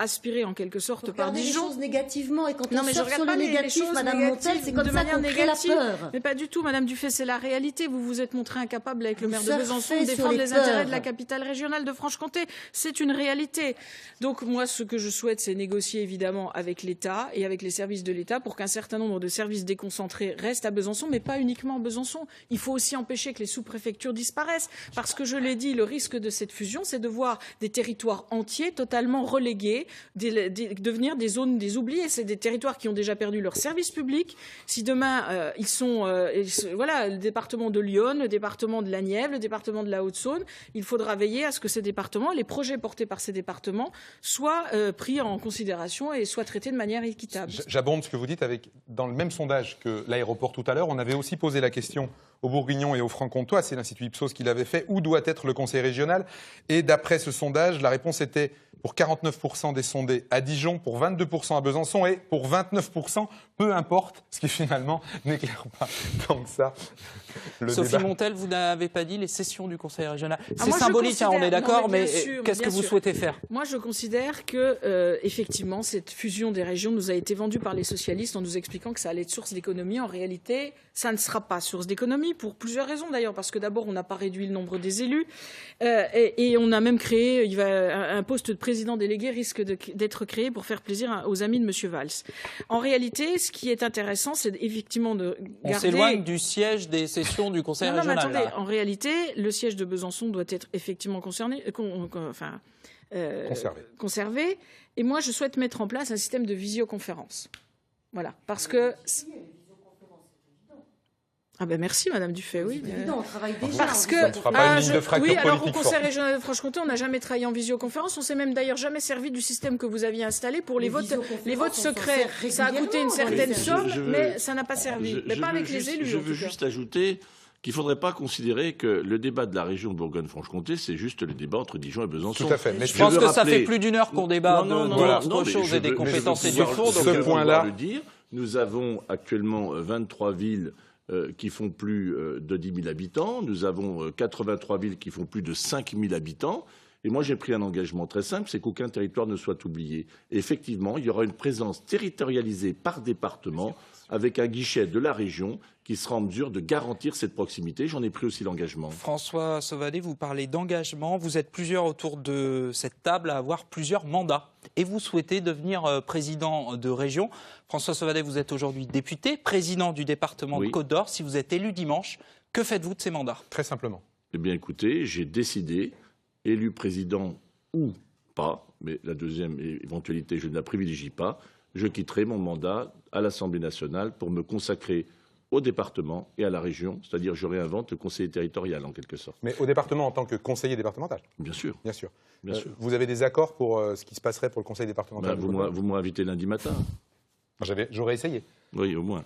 aspiré en quelque sorte par Dijon. Les choses négativement et quand on sort sur le négatif, Madame Montel, c'est comme ça qu'on crée la peur. Mais pas du tout, Madame Dufay, c'est la réalité. Vous vous êtes montré incapable avec le maire de Besançon de défendre les intérêts de la capitale régionale de Franche-Comté. C'est une réalité. Donc moi, ce que je souhaite, c'est négocier évidemment avec l'État et avec les services de l'État pour qu'un certain nombre de services déconcentrés restent à Besançon, mais pas uniquement à Besançon. Il faut aussi empêcher que les sous-préfectures disparaissent, parce que je l'ai dit, le risque de cette fusion, c'est de voir des territoires entiers totalement relégués, devenir des zones des oubliés. C'est des territoires qui ont déjà perdu leur service public. Si demain le département de Lyon, le département de la Nièvre, le département de la Haute-Saône, il faudra veiller à ce que ces départements, les projets portés par ces départements, soient pris en considération et soient traités de manière équitable. J'abonde ce que vous dites dans le même sondage que l'aéroport tout à l'heure, on avait aussi posé la question aux Bourguignons et aux Francs-Comtois, c'est l'Institut Ipsos qui l'avait fait, où doit être le Conseil régional? Et d'après ce sondage, la réponse était pour 49% des sondés à Dijon, pour 22% à Besançon et pour 29%, peu importe, ce qui finalement n'éclaire pas tant que ça le Sophie débat. Montel, vous n'avez pas dit les sessions du Conseil régional. C'est symbolique, on est d'accord, mais qu'est-ce que vous souhaitez faire? Moi, je considère que, effectivement, cette fusion des régions nous a été vendue par les socialistes en nous expliquant que ça allait être source d'économie. En réalité, ça ne sera pas source d'économie, pour plusieurs raisons d'ailleurs, parce que d'abord, on n'a pas réduit le nombre des élus, et on a même créé, un poste de président délégué risque d'être créé pour faire plaisir aux amis de M. Valls. En réalité, ce qui est intéressant, c'est effectivement de garder... On s'éloigne du siège des sessions du Conseil régional. Non, mais attendez, en réalité, le siège de Besançon doit être effectivement conservé. Et moi, je souhaite mettre en place un système de visioconférence. Voilà, parce que... Ah ben merci Madame Dufay, oui. Évident, on travaille déjà. Parce que ça ne fera pas une ligne de fracture politique alors au Conseil régional de Franche-Comté, on n'a jamais travaillé en visioconférence. On s'est même d'ailleurs jamais servi du système que vous aviez installé pour les votes secrets. Ça a coûté une certaine somme, mais ça n'a pas servi. Mais pas avec les élus. Je veux juste ajouter qu'il ne faudrait pas considérer que le débat de la région de Bourgogne-Franche-Comté, c'est juste le débat entre Dijon et Besançon. Tout à fait. Mais je pense que ça fait plus d'une heure qu'on débat d'autres choses et des compétences et du fond. Ce point-là, nous avons actuellement 23 villes qui font plus de 10 000 habitants. Nous avons 83 villes qui font plus de 5 000 habitants. Et moi, j'ai pris un engagement très simple, c'est qu'aucun territoire ne soit oublié. Et effectivement, il y aura une présence territorialisée par département avec un guichet de la région qui sera en mesure de garantir cette proximité. J'en ai pris aussi l'engagement. François Sauvadet, vous parlez d'engagement. Vous êtes plusieurs autour de cette table à avoir plusieurs mandats. et vous souhaitez devenir président de région. François Sauvadet, vous êtes aujourd'hui député, président du département de Côte-d'Or. Si vous êtes élu dimanche, que faites-vous de ces mandats? Très simplement. Eh bien, écoutez, j'ai décidé, élu président ou pas, mais la deuxième éventualité, je ne la privilégie pas, je quitterai mon mandat à l'Assemblée nationale pour me consacrer au département et à la région, c'est-à-dire je réinvente le conseiller territorial en quelque sorte. Mais au département en tant que conseiller départemental? Bien sûr. Bien sûr. Bien sûr. Vous avez des accords pour ce qui se passerait pour le conseil départemental? Vous m'avez invité lundi matin. J'aurais essayé. Oui, au moins.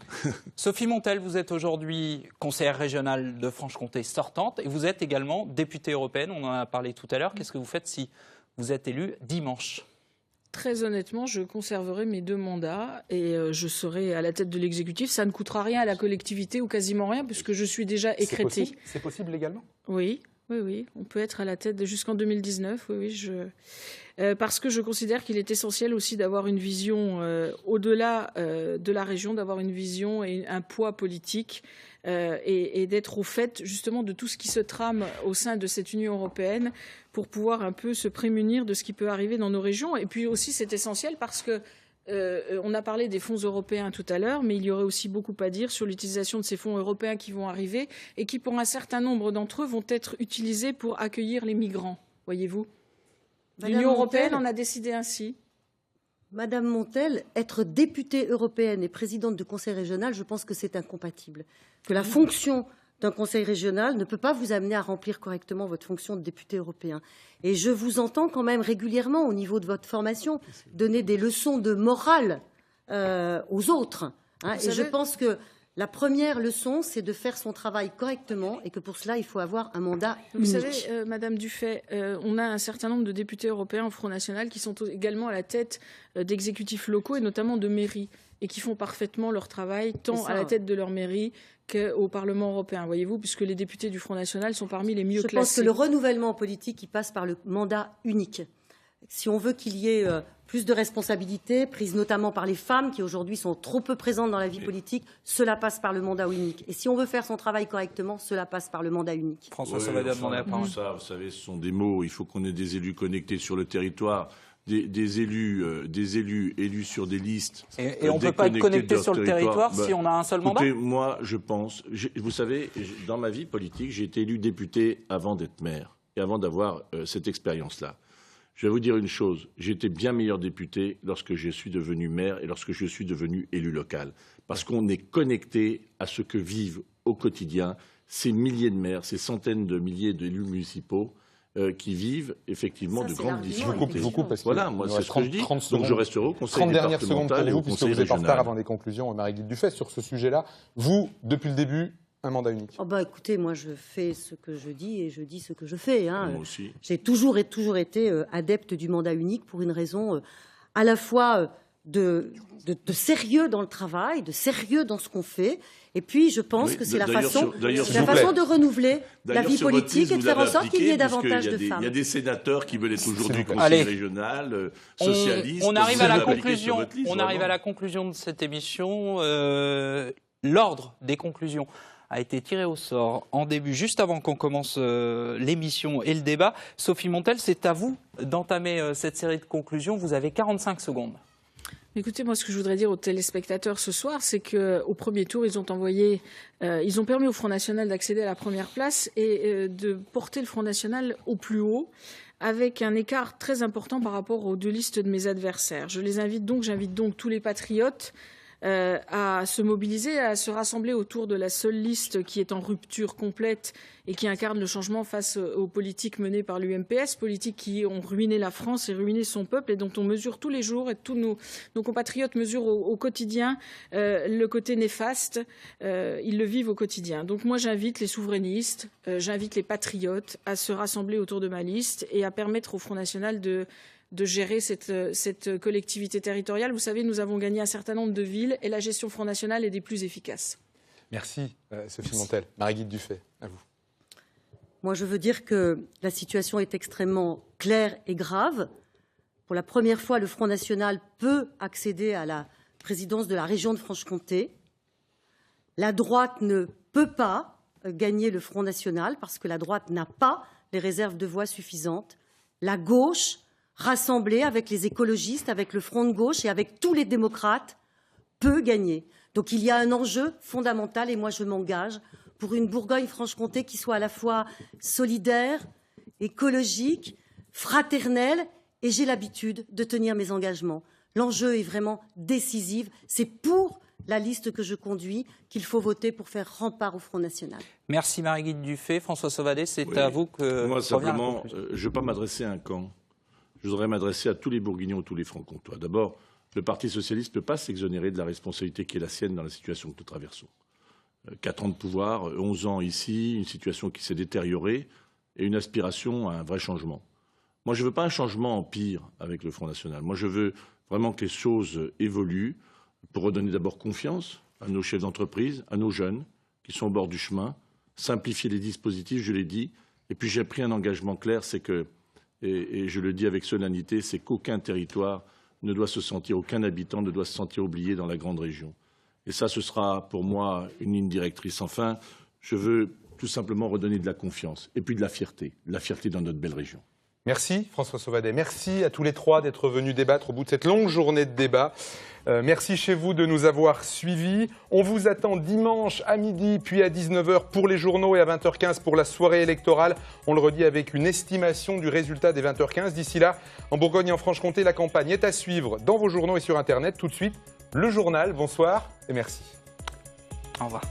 Sophie Montel, vous êtes aujourd'hui conseillère régionale de Franche-Comté sortante et vous êtes également députée européenne, on en a parlé tout à l'heure. Qu'est-ce que vous faites si vous êtes élue dimanche? Très honnêtement, je conserverai mes 2 mandats et je serai à la tête de l'exécutif. Ça ne coûtera rien à la collectivité ou quasiment rien puisque je suis déjà écrêtée. C'est possible légalement? Oui. On peut être à la tête jusqu'en 2019. Parce que je considère qu'il est essentiel aussi d'avoir une vision au-delà de la région, d'avoir une vision et un poids politique et d'être au fait justement de tout ce qui se trame au sein de cette Union européenne pour pouvoir un peu se prémunir de ce qui peut arriver dans nos régions. Et puis aussi, c'est essentiel parce que on a parlé des fonds européens tout à l'heure, mais il y aurait aussi beaucoup à dire sur l'utilisation de ces fonds européens qui vont arriver et qui, pour un certain nombre d'entre eux, vont être utilisés pour accueillir les migrants, voyez-vous. L'Union européenne en a décidé ainsi. Madame Montel, être députée européenne et présidente de conseil régional, je pense que c'est incompatible. Que la fonction d'un conseil régional ne peut pas vous amener à remplir correctement votre fonction de député européen. Et je vous entends quand même régulièrement, au niveau de votre formation, donner des leçons de morale aux autres. Et je pense que la première leçon, c'est de faire son travail correctement et que pour cela, il faut avoir un mandat unique. Vous savez, Madame Dufay, on a un certain nombre de députés européens au Front National qui sont également à la tête d'exécutifs locaux et notamment de mairies et qui font parfaitement leur travail, tant à la tête de leur mairie qu'au Parlement européen, voyez-vous, puisque les députés du Front National sont parmi les mieux classés. Je pense que le renouvellement politique, il passe par le mandat unique. Si on veut qu'il y ait plus de responsabilités, prises notamment par les femmes, qui aujourd'hui sont trop peu présentes dans la vie politique, cela passe par le mandat unique. Et si on veut faire son travail correctement, cela passe par le mandat unique. François Sauvadet a demandé la parole. Ça, vous savez, ce sont des mots. Il faut qu'on ait des élus connectés sur le territoire. Des élus élus sur des listes. Et on ne peut pas être connecté sur le territoire si on a un seul mandat? Écoutez, moi, je pense... Vous savez, dans ma vie politique, j'ai été élu député avant d'être maire et avant d'avoir cette expérience-là. Je vais vous dire une chose, j'ai été bien meilleur député lorsque je suis devenu maire et lorsque je suis devenu élu local. Parce qu'on est connecté à ce que vivent au quotidien ces milliers de maires, ces centaines de milliers d'élus municipaux qui vivent effectivement de grandes difficultés. Voilà, moi c'est ce que je dis. Donc je resterai au conseil départemental et au conseil régional. Puisque vous êtes en retard avant les conclusions, Marie-Guilde Dufay, sur ce sujet-là. Vous, depuis le début, un mandat unique. Écoutez, moi je fais ce que je dis et je dis ce que je fais. Moi aussi. J'ai toujours été adepte du mandat unique pour une raison à la fois de sérieux dans le travail, de sérieux dans ce qu'on fait. Et puis, je pense que c'est la façon de renouveler la vie politique et de faire en sorte qu'il y ait davantage de femmes. Il y a des sénadeurs qui veulent être aujourd'hui conseiller régional, socialistes. On arrive à la conclusion. On arrive à la conclusion de cette émission. L'ordre des conclusions a été tiré au sort en début, juste avant qu'on commence l'émission et le débat. Sophie Montel, c'est à vous d'entamer cette série de conclusions. Vous avez 45 secondes. Écoutez, moi, ce que je voudrais dire aux téléspectateurs ce soir, c'est qu'au premier tour, ils ont permis au Front National d'accéder à la première place et de porter le Front National au plus haut, avec un écart très important par rapport aux 2 listes de mes adversaires. J'invite donc tous les patriotes à se mobiliser, à se rassembler autour de la seule liste qui est en rupture complète et qui incarne le changement face aux politiques menées par l'UMPS, politiques qui ont ruiné la France et ruiné son peuple et dont on mesure tous les jours et tous nos compatriotes mesurent au quotidien le côté néfaste, ils le vivent au quotidien. Donc moi j'invite les souverainistes, j'invite les patriotes à se rassembler autour de ma liste et à permettre au Front National de gérer cette collectivité territoriale. Vous savez, nous avons gagné un certain nombre de villes et la gestion Front National est des plus efficaces. Merci, Sophie Montel. Marie-Guilde Dufay, à vous. Moi, je veux dire que la situation est extrêmement claire et grave. Pour la première fois, le Front National peut accéder à la présidence de la région de Franche-Comté. La droite ne peut pas gagner le Front National parce que la droite n'a pas les réserves de voix suffisantes. La gauche rassemblé avec les écologistes, avec le Front de gauche et avec tous les démocrates, peut gagner. Donc il y a un enjeu fondamental et moi je m'engage pour une Bourgogne-Franche-Comté qui soit à la fois solidaire, écologique, fraternelle, et j'ai l'habitude de tenir mes engagements. L'enjeu est vraiment décisif. C'est pour la liste que je conduis qu'il faut voter pour faire rempart au Front National. Merci Marie-Guilde Dufay. François Sauvadet, c'est à vous que... Moi, simplement, je ne veux pas m'adresser à un camp. Je voudrais m'adresser à tous les Bourguignons, tous les Francs-Comtois. D'abord, le Parti socialiste ne peut pas s'exonérer de la responsabilité qui est la sienne dans la situation que nous traversons. 4 ans de pouvoir, 11 ans ici, une situation qui s'est détériorée et une aspiration à un vrai changement. Moi, je ne veux pas un changement en pire avec le Front National. Moi, je veux vraiment que les choses évoluent pour redonner d'abord confiance à nos chefs d'entreprise, à nos jeunes qui sont au bord du chemin, simplifier les dispositifs, je l'ai dit. Et puis j'ai pris un engagement clair, c'est que, et je le dis avec solennité, c'est qu'aucun territoire ne doit se sentir, aucun habitant ne doit se sentir oublié dans la grande région. Et ça, ce sera pour moi une ligne directrice. Enfin, je veux tout simplement redonner de la confiance et puis de la fierté dans notre belle région. Merci François Sauvadet, merci à tous les trois d'être venus débattre au bout de cette longue journée de débat. Merci chez vous de nous avoir suivis. On vous attend dimanche à midi puis à 19h pour les journaux et à 20h15 pour la soirée électorale. On le redit avec une estimation du résultat des 20h15. D'ici là, en Bourgogne et en Franche-Comté, la campagne est à suivre dans vos journaux et sur Internet. Tout de suite, le journal. Bonsoir et merci. Au revoir.